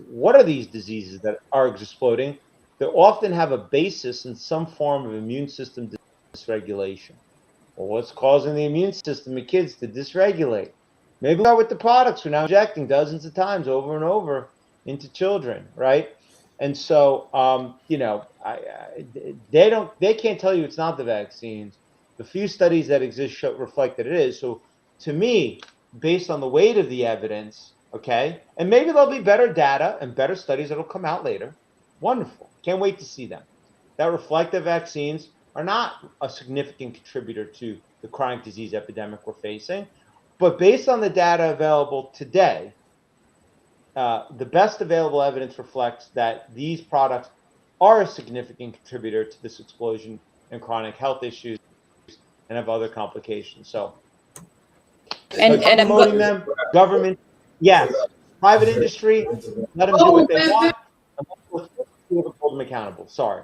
what are these diseases that are exploding, they often have a basis in some form of immune system dysregulation. Well, what's causing the immune system of kids to dysregulate? Maybe we are with the products we're now injecting dozens of times over and over into children, right? And so, you know, they can't tell you it's not the vaccines. The few studies that exist reflect that it is. So, to me, based on the weight of the evidence, okay, and maybe there'll be better data and better studies that'll come out later. Wonderful. Can't wait to see them. That reflect that vaccines are not a significant contributor to the chronic disease epidemic we're facing. But based on the data available today, the best available evidence reflects that these products are a significant contributor to this explosion in chronic health issues and have other complications. So, and I'm promoting them, government, yes. Private industry, let them do what they want. Hold them accountable. Sorry.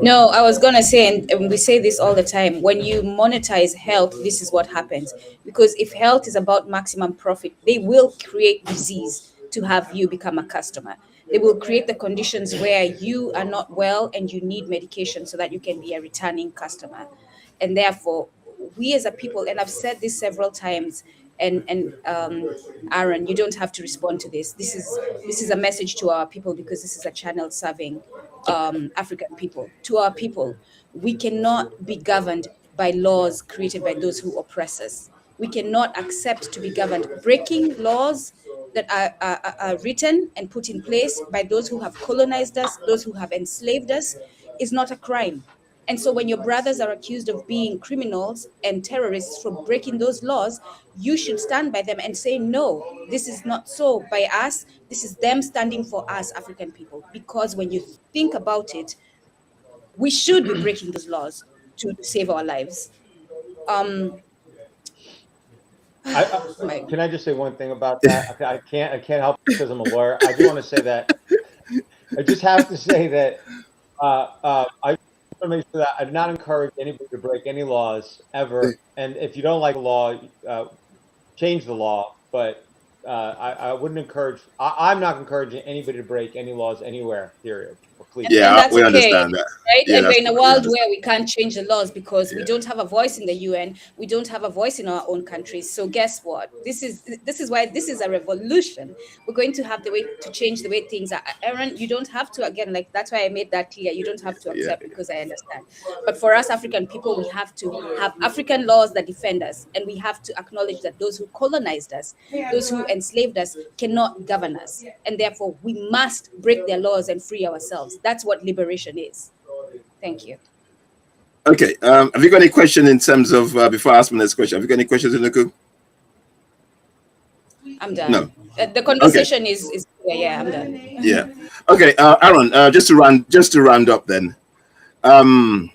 No, I was gonna say, and we say this all the time, when you monetize health, this is what happens. Because if health is about maximum profit, they will create disease to have you become a customer. They will create the conditions where you are not well and you need medication so that you can be a returning customer. And therefore, we as a people, and I've said this several times, and Aaron, you don't have to respond to this. This is a message to our people, because this is a channel serving African people. To our people, we cannot be governed by laws created by those who oppress us. We cannot accept to be governed. Breaking laws that are written and put in place by those who have colonized us, those who have enslaved us, is not a crime. And so when your brothers are accused of being criminals and terrorists for breaking those laws, you should stand by them and say, no, this is not so by us. This is them standing for us, African people. Because when you think about it, we should be breaking those laws to save our lives. Can I just say one thing about that? I can't help because I'm a lawyer. I do want to say that. I just have to say that I want to make sure that I do not encourage anybody to break any laws ever. And if you don't like the law, change the law. But I wouldn't encourage. I'm not encouraging anybody to break any laws anywhere. Period. Yeah, that's we okay, understand that. right? Yeah, And we're in a world we where we can't change the laws because we Yeah. don't have a voice in the UN. We don't have a voice in our own countries. So guess what? This is why this is a revolution. We're going to have the way to change the way things are. Aaron, you don't have to, again, like that's why I made that clear. You don't have to accept because I understand. But for us African people, we have to have African laws that defend us, and we have to acknowledge that those who colonized us, those who enslaved us, cannot govern us, and therefore we must break their laws and free ourselves. That's what liberation is. Thank you. Okay. Have you got any question in terms of before I ask my next question? Have you got any questions, Inuku? I'm done. No. The conversation is yeah, I'm done. Yeah. Okay, Aaron. Just to round up then. I'm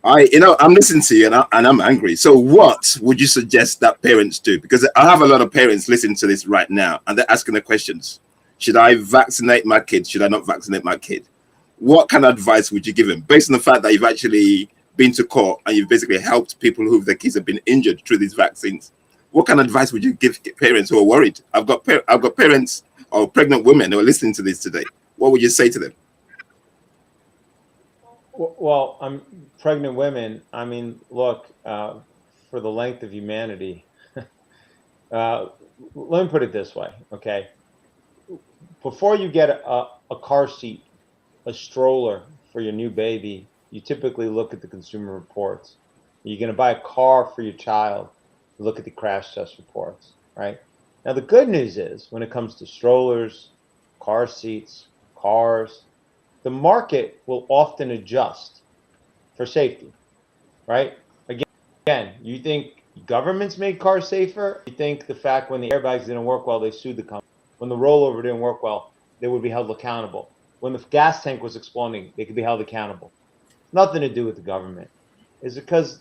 listening to you and I'm angry. So what would you suggest that parents do? Because I have a lot of parents listening to this right now and they're asking the questions. Should I vaccinate my kid? Should I not vaccinate my kid? What kind of advice would you give them based on the fact that you've actually been to court and you've basically helped people who their kids have been injured through these vaccines? What kind of advice would you give parents who are worried? I've got parents or pregnant women who are listening to this today. What would you say to them? Well, I'm pregnant women. I mean, look, for the length of humanity, let me put it this way, okay? Before you get a car seat, a stroller for your new baby, you typically look at the Consumer Reports. You're going to buy a car for your child, look at the crash test reports, right? Now, the good news is when it comes to strollers, car seats, cars, the market will often adjust for safety, right? Again, you think governments made cars safer? You think the fact when the airbags didn't work well, they sued the company. When the rollover didn't work well, they would be held accountable. When the gas tank was exploding, they could be held accountable. Nothing to do with the government. It's because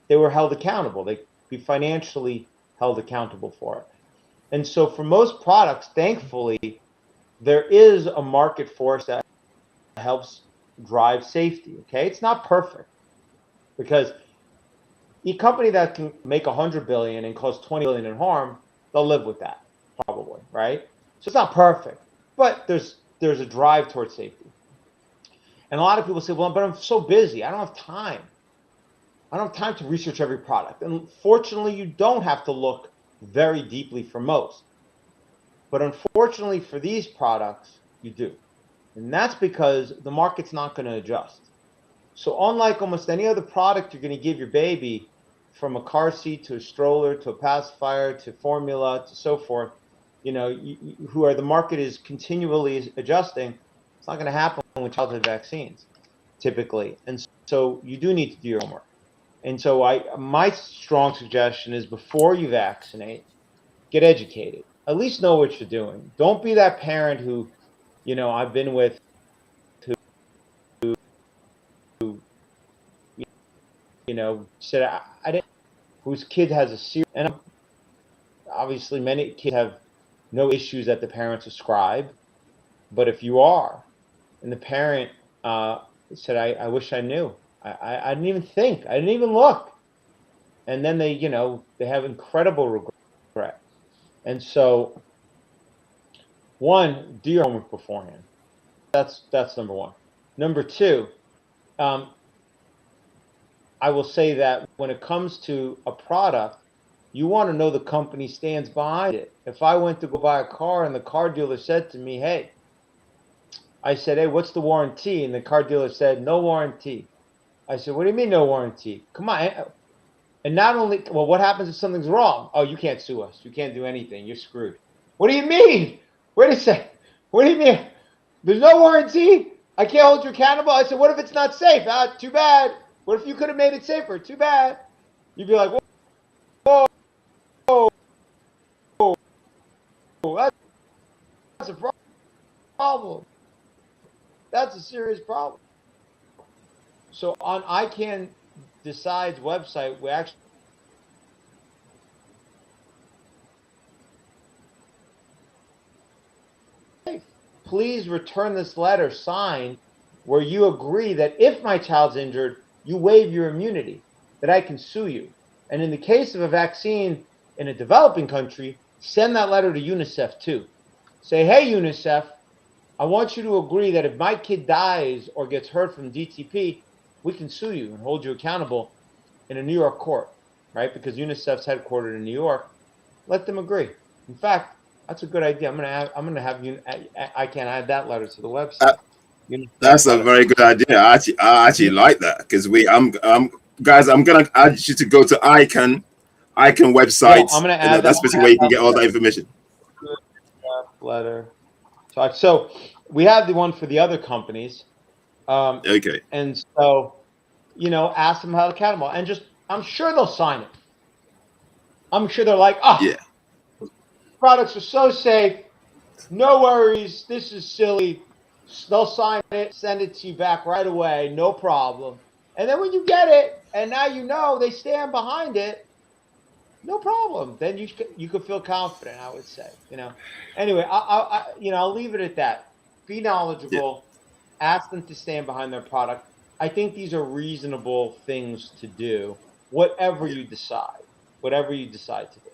they were held accountable. They could be financially held accountable for it. And so for most products, thankfully, there is a market force that helps drive safety, okay? It's not perfect because a company that can make 100 billion and cause 20 billion in harm, they'll live with that probably, right? So it's not perfect, but there's there's a drive towards safety. And a lot of people say, well, but I'm so busy. I don't have time. I don't have time to research every product. And fortunately, you don't have to look very deeply for most. But unfortunately for these products, you do. And that's because the market's not going to adjust. So unlike almost any other product you're going to give your baby, from a car seat to a stroller to a pacifier to formula to so forth, the market is continually adjusting, it's not going to happen with childhood vaccines, typically. And so you do need to do your homework. And so my strong suggestion is before you vaccinate, get educated. At least know what you're doing. Don't be that parent who, I've been with, who said I didn't, whose kid has a serious, and obviously many kids have no issues that the parents ascribe, but if you are, and the parent said, I wish I knew. I didn't even think. I didn't even look. And then they have incredible regret. And so, one, do your homework beforehand. That's number one. Number two, I will say that when it comes to a product, you want to know the company stands behind it. If I went to go buy a car and the car dealer said to me, hey, what's the warranty? And the car dealer said, no warranty. I said, what do you mean no warranty? Come on. And not only, well, what happens if something's wrong? Oh, you can't sue us. You can't do anything. You're screwed. What do you mean? Wait a second. What do you mean? There's no warranty? I can't hold you accountable? I said, what if it's not safe? Too bad. What if you could have made it safer? Too bad. You'd be like, whoa, that's a problem. That's a serious problem. So on ICANN Decide's website, we actually please return this letter signed where you agree that if my child's injured, you waive your immunity, that I can sue you. And in the case of a vaccine in a developing country, send that letter to UNICEF too. Say, hey, UNICEF, I want you to agree that if my kid dies or gets hurt from DTP, we can sue you and hold you accountable in a New York court, right? Because UNICEF's headquartered in New York. Let them agree. In fact, that's a good idea. I'm gonna have you. I can add that letter to the website. That's a very good idea. I actually like that because guys, I'm gonna add you to go to ICANN website. I'm gonna add that's basically where you can get all that information. Letter. So we have the one for the other companies. Okay. And so, ask them how accountable, and I'm sure they'll sign it. I'm sure they're like, yeah, products are so safe, no worries, this is silly. They'll sign it, send it to you back right away, no problem. And then when you get it, and now they stand behind it, no problem. Then you could feel confident, I would say. Anyway, I'll leave it at that. Be knowledgeable. Yeah. Ask them to stand behind their product. I think these are reasonable things to do. Whatever you decide to do.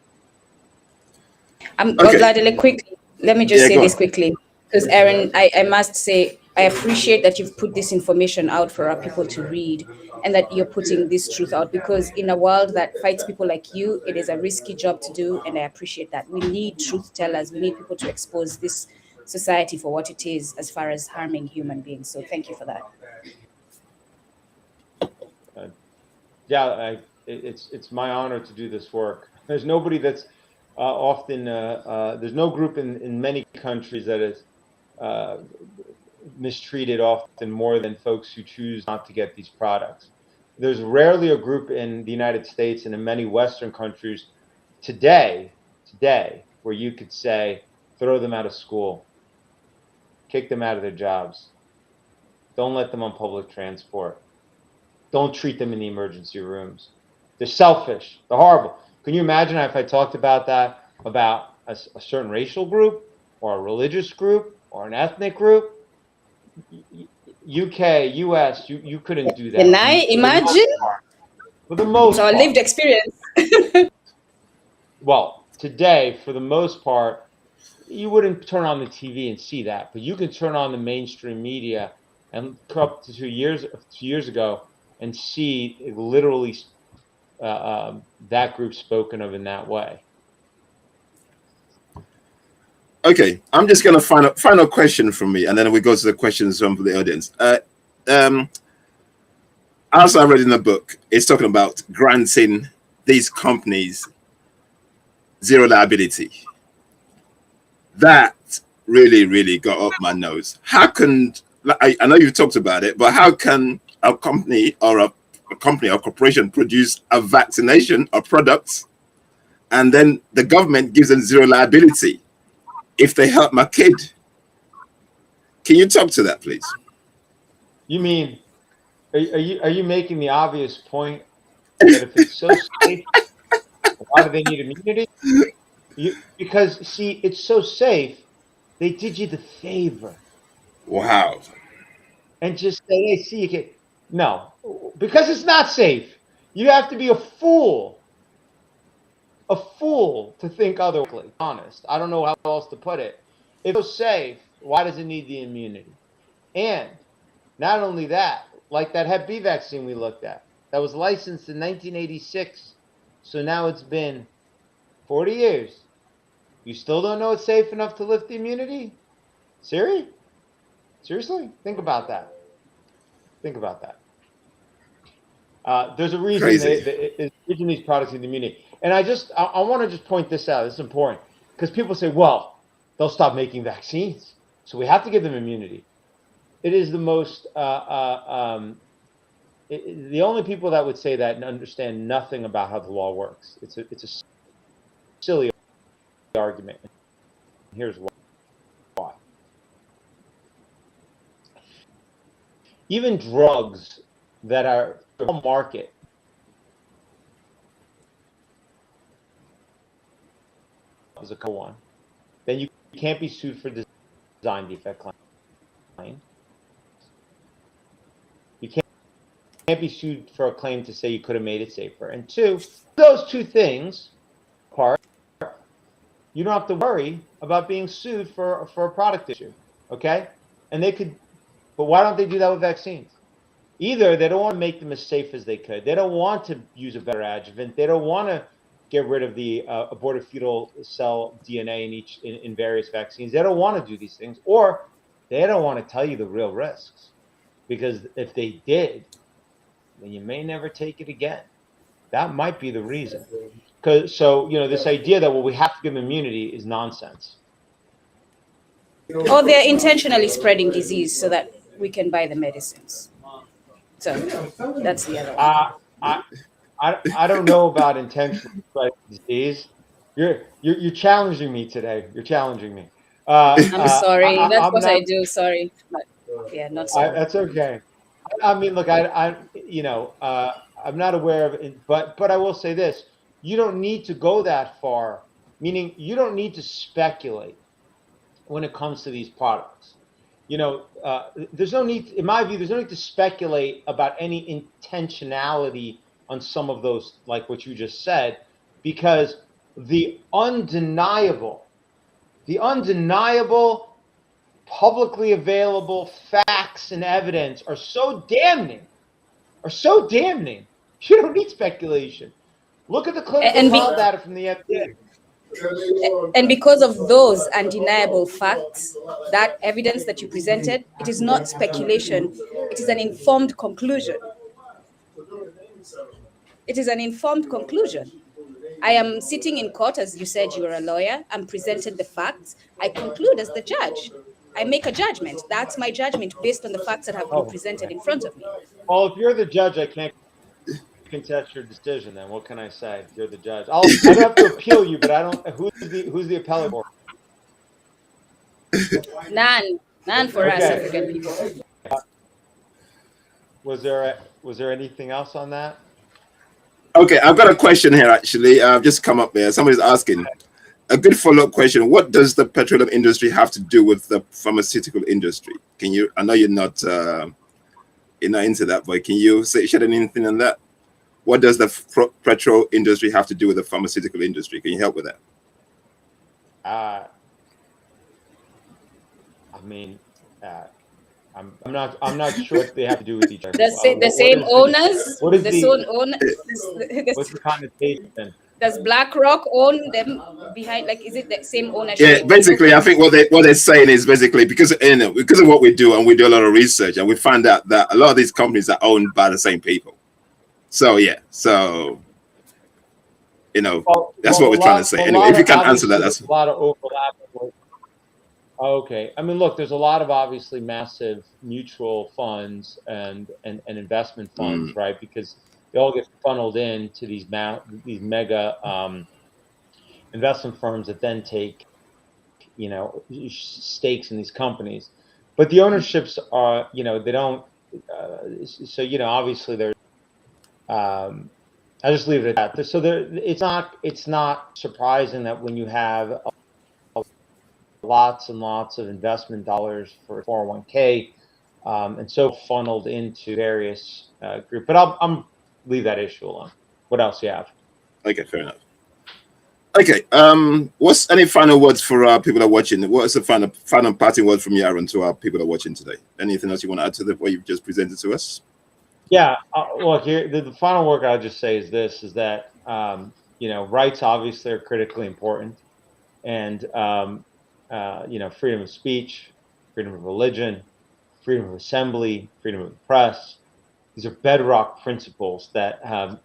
Vladimir, quickly, let me just say this quickly, because Aaron, I must say, I appreciate that you've put this information out for our people to read, and that you're putting this truth out, because in a world that fights people like you, it is a risky job to do, and I appreciate that. We need truth tellers. We need people to expose this society for what it is as far as harming human beings. So thank you for that. It's my honor to do this work. There's nobody that's often there's no group in many countries that is mistreated often more than folks who choose not to get these products. There's rarely a group in the United States and in many Western countries today where you could say, throw them out of school, kick them out of their jobs, don't let them on public transport, don't treat them in the emergency rooms. They're selfish, they're horrible. Can you imagine if I talked about that, about a certain racial group or a religious group or an ethnic group? UK, US, you couldn't do that. Can I imagine? For the most part. So a lived experience. Well, today, for the most part, you wouldn't turn on the TV and see that, but you can turn on the mainstream media and up to 2 years ago and see it literally that group spoken of in that way. Okay, I'm just going to final question from me, and then we go to the questions from the audience. As I read in the book, it's talking about granting these companies zero liability. That really got up my nose. How can, I know you've talked about it, but how can a company or a corporation produce a vaccination or products, and then the government gives them zero liability if they help my kid? Can you talk to that, please? You mean, are you making the obvious point that if it's so safe, why do they need immunity? Because see, it's so safe, they did you the favor. Wow. And just say, hey, see, you can. No, because it's not safe. You have to be a fool to think otherwise. Honest, I don't know how else to put it. If it's safe, why does it need the immunity? And not only that, like that Hep B vaccine we looked at, that was licensed in 1986. So now it's been 40 years. You still don't know it's safe enough to lift the immunity? Siri? Seriously? Think about that. Think about that. There's a reason they're using these products in the immunity. And I want to just point this out. This is important because people say, well, they'll stop making vaccines, so we have to give them immunity. It is the most, the only people that would say that and understand nothing about how the law works. It's a silly argument. Here's why. Even drugs that are on the market is a one. Then you can't be sued for design defect claim. You can't be sued for a claim to say you could have made it safer. And two, those two things apart, you don't have to worry about being sued for a product issue. Okay? And they could, but why don't they do that with vaccines? Either they don't want to make them as safe as they could. They don't want to use a better adjuvant. They don't want to get rid of the aborted fetal cell DNA in various vaccines. They don't want to do these things, or they don't want to tell you the real risks, because if they did, then you may never take it again. That might be the reason. So this idea that we have to give them immunity is nonsense. Or they're intentionally spreading disease so that we can buy the medicines. So that's the other one. I don't know about intentional spreading disease. You're challenging me today. You're challenging me. I'm sorry. That's what I do. Sorry, but yeah, not sorry. That's okay. I mean, look, I'm not aware of it, but I will say this: you don't need to go that far. Meaning, you don't need to speculate when it comes to these products. There's no need, in my view, there's no need to speculate about any intentionality on some of those, like what you just said, because the undeniable, publicly available facts and evidence are so damning. You don't need speculation. Look at the clinical trial data from the FDA. And because of those undeniable facts, that evidence that you presented, it is not speculation. It is an informed conclusion. It is an informed conclusion. I am sitting in court, as you said, you are a lawyer. I'm presented the facts. I conclude as the judge. I make a judgment. That's my judgment based on the facts that have been presented in front of me. Well, if you're the judge, I can't contest your decision. Then what can I say? If you're the judge, I'd have to appeal you, but I don't. Who's the appellate board? None for us African people. Was there anything else on that? Okay, I've got a question here. Actually, I've just come up there. Somebody's asking a good follow-up question. What does the petroleum industry have to do with the pharmaceutical industry? Can you? I know you're not into that, but can you shed anything on that? What does the petrol industry have to do with the pharmaceutical industry? Can you help with that? I mean, I'm not sure what they have to do with each other. The same owners? What is the the same owner? what's the connotation? Does BlackRock own them behind? Like, is it the same ownership? Yeah, basically, I think what they're saying is basically because because of what we do, and we do a lot of research, and we find out that a lot of these companies are owned by the same people. So yeah, so that's what we're trying to say. Anyway, if you can answer that, that's a lot of overlap. Okay, I mean, look, there's a lot of obviously massive mutual funds and investment funds, right? Because they all get funneled into these mega investment firms that then take stakes in these companies, but the ownerships are they don't. So obviously there's. I'll just leave it at that. So it's not surprising that when you have lots and lots of investment dollars for 401k and so funneled into various groups. But I'm leave that issue alone. What else you have? Okay, fair enough. Okay, what's any final words for our people that are watching? What's the final parting word from you, Aaron, to our people that are watching today? Anything else you want to add to what you've just presented to us? Yeah, look, here the final word I'll just say is this: is that rights obviously are critically important, and freedom of speech, freedom of religion, freedom of assembly, freedom of the press. These are bedrock principles that have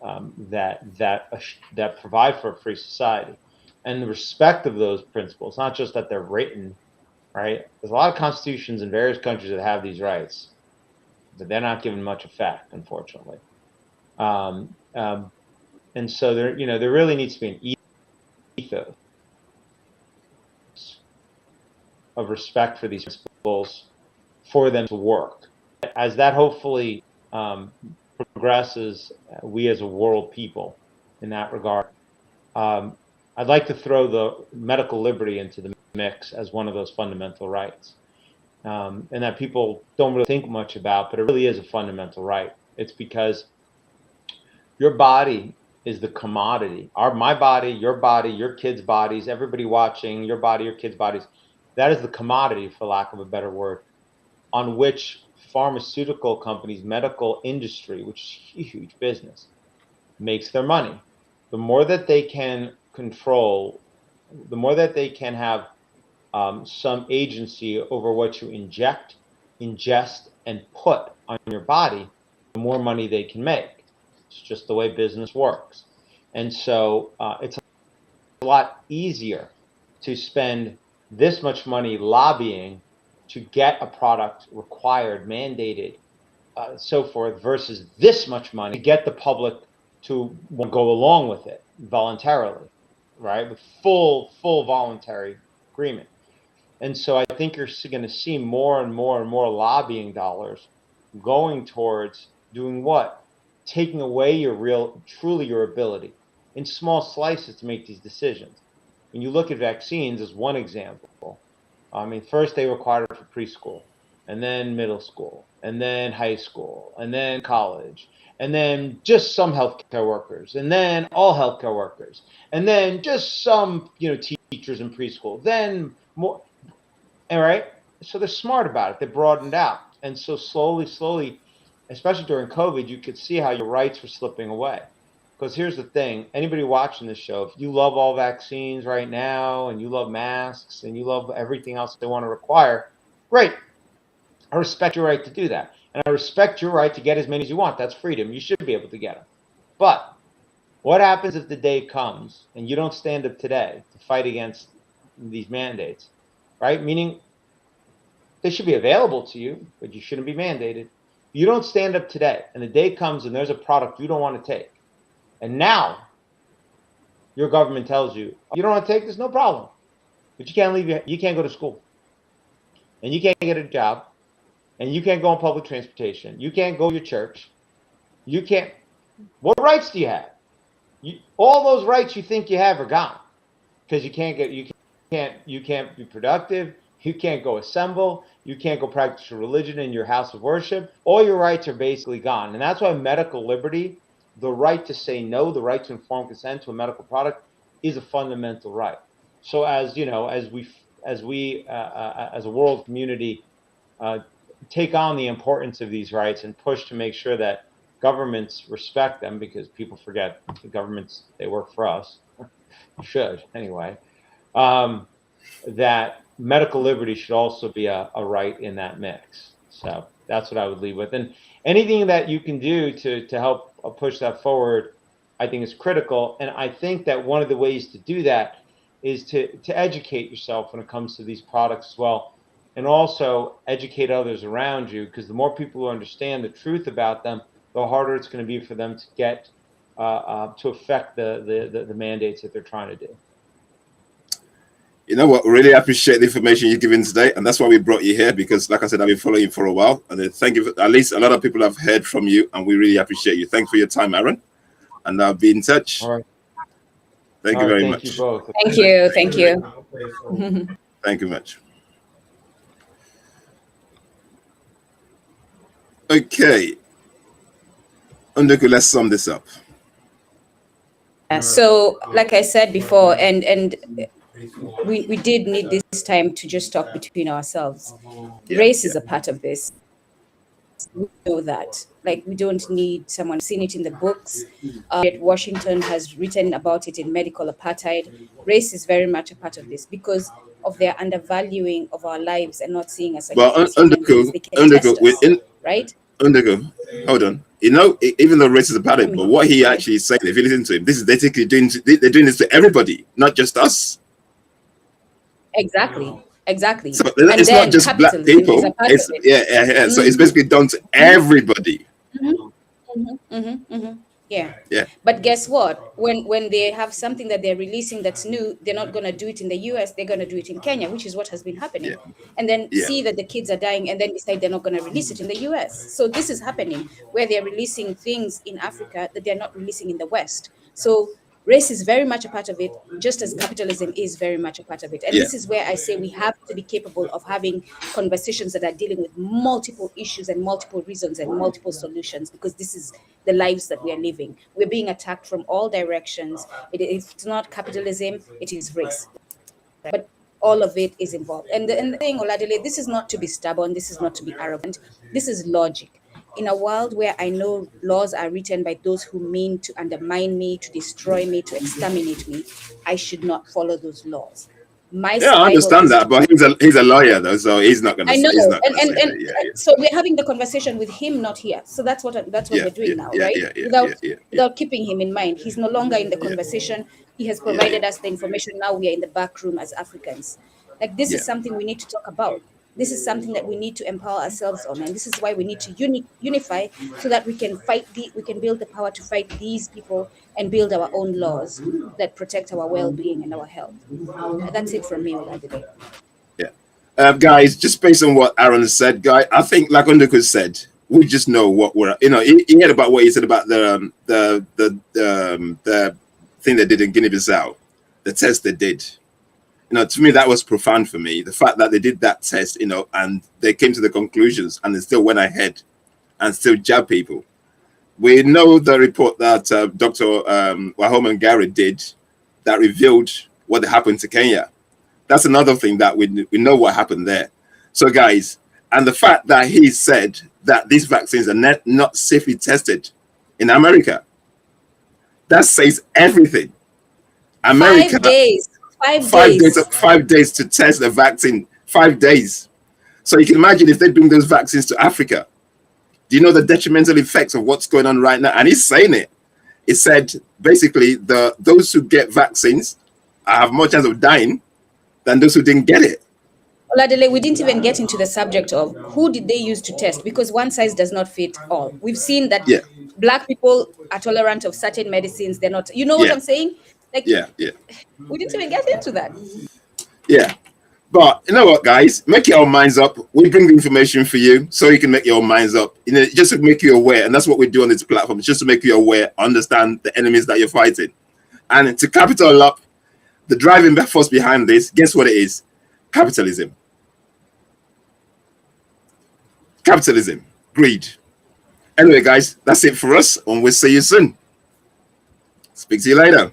that provide for a free society, and the respect of those principles, not just that they're written, right? There's a lot of constitutions in various countries that have these rights, but they're not given much effect, unfortunately. And so there really needs to be an ethos of respect for these principles for them to work. As that hopefully progresses, we as a world people in that regard, I'd like to throw the medical liberty into the mix as one of those fundamental rights. And that people don't really think much about, but it really is a fundamental right. It's because your body is the commodity. My body, your kids' bodies, everybody watching, your body, your kids' bodies, that is the commodity, for lack of a better word, on which pharmaceutical companies, medical industry, which is huge business, makes their money. The more that they can control, the more that they can have some agency over what you inject, ingest, and put on your body, the more money they can make. It's just the way business works. And so it's a lot easier to spend this much money lobbying to get a product required, mandated, so forth, versus this much money to get the public to go along with it voluntarily, right? With full voluntary agreement. And so I think you're going to see more and more and more lobbying dollars going towards doing what? Taking away truly your ability in small slices to make these decisions. When you look at vaccines as one example, I mean, first they required it for preschool, and then middle school, and then high school, and then college, and then just some healthcare workers, and then all healthcare workers, and then just some, teachers in preschool, then more. All right. So they're smart about it. They broadened out. And so slowly, especially during COVID, you could see how your rights were slipping away. Because here's the thing, anybody watching this show, if you love all vaccines right now, and you love masks, and you love everything else they want to require, great. I respect your right to do that. And I respect your right to get as many as you want. That's freedom. You should be able to get them. But what happens if the day comes and you don't stand up today to fight against these mandates, right? Meaning they should be available to you, but you shouldn't be mandated. You don't stand up today, and the day comes and there's a product you don't want to take. And now your government tells you, you don't want to take this, no problem. But you can't leave, you can't go to school. And you can't get a job. And you can't go on public transportation. You can't go to your church. You can't. What rights do you have? All those rights you think you have are gone. Because you can't be productive. You can't go assemble. You can't go practice your religion in your house of worship. All your rights are basically gone. And that's why medical liberty, the right to say no, the right to informed consent to a medical product, is a fundamental right. So as as we, as a world community, take on the importance of these rights and push to make sure that governments respect them, because people forget the governments, they work for us, should anyway, that medical liberty should also be a right in that mix. So that's what I would leave with. And anything that you can do to help push that forward, I think is critical. And I think that one of the ways to do that is to educate yourself when it comes to these products as well, and also educate others around you, because the more people who understand the truth about them, the harder it's going to be for them to get to affect the mandates that they're trying to do. You know what? Really appreciate the information you've given today, and that's why we brought you here. Because, like I said, I've been following you for a while, and thank you. At least a lot of people have heard from you, and we really appreciate you. Thanks for your time, Aaron, and I'll be in touch. All right. Thank you very much. Thank you both. Thank you. Thank you. Thank you much. Okay. Unduku, let's sum this up. So, like I said before, and we did need this time to just talk between ourselves. Race is a part of this. We know that. Like, we don't need someone seen it in the books. Washington has written about it in Medical Apartheid. Race is very much a part of this because of their undervaluing of our lives and not seeing us. Well, Unduku, right? Unduku, hold on. You know, even though race is a part of it, but what he actually is saying, if you listen to him, this is basically they're doing this to everybody, not just us. Exactly. So it's not just black people. It's yeah. So it's basically done to everybody. Yeah. But guess what? When they have something that they're releasing that's new, they're not going to do it in the US. They're going to do it in Kenya, which is what has been happening. And then see that the kids are dying, and then decide they're not going to release it in the US. So this is happening where they're releasing things in Africa that they're not releasing in the West. So race is very much a part of it, just as capitalism is very much a part of it. And this is where I say we have to be capable of having conversations that are dealing with multiple issues and multiple reasons and multiple solutions, because this is the lives that we are living. We're being attacked from all directions. It's not capitalism, it is race. But all of it is involved. And the thing, Oladile, this is not to be stubborn, this is not to be arrogant, this is logic. In a world where I know laws are written by those who mean to undermine me, to destroy me, to exterminate me, I should not follow those laws. I understand that, but he's a lawyer though, so he's not going to. I know, so we're having the conversation with him, not here. So that's what we're doing now, right? Without keeping him in mind, he's no longer in the conversation. He has provided us the information. Now we are in the back room as Africans. Like, this is something we need to talk about. This is something that we need to empower ourselves on, and this is why we need to unify so that we can we can build the power to fight these people and build our own laws that protect our well-being and our health. That's it from me, Oladile. Guys, just based on what Aaron said, I think, like Unduku said, we just know what we're. You know, he heard about what he said about the thing they did in Guinea-Bissau, the test they did. You know, to me, that was profound for me. The fact that they did that test, you know, and they came to the conclusions and they still went ahead and still jabbed people. We know the report that Dr. Wahoma Gary did that revealed what happened to Kenya. That's another thing that we know what happened there. So, guys, and the fact that he said that these vaccines are not safely tested in America, that says everything. America. 5 days. 5 days to test the vaccine. 5 days. So you can imagine if they bring those vaccines to Africa. Do you know the detrimental effects of what's going on right now? And he's saying it. He said basically those who get vaccines have more chance of dying than those who didn't get it. Oladile, we didn't even get into the subject of who did they use to test, because one size does not fit all. We've seen that Black people are tolerant of certain medicines. They're not. You know what I'm saying? Like, we didn't even get into that. But you know what, guys? Make your minds up. We bring the information for you so you can make your minds up. You know, just to make you aware, and that's what we do on this platform, just to make you aware, understand the enemies that you're fighting. And to cap it all up, the driving force behind this, guess what it is? Capitalism. Capitalism. Greed. Anyway, guys, that's it for us, and we'll see you soon. Speak to you later.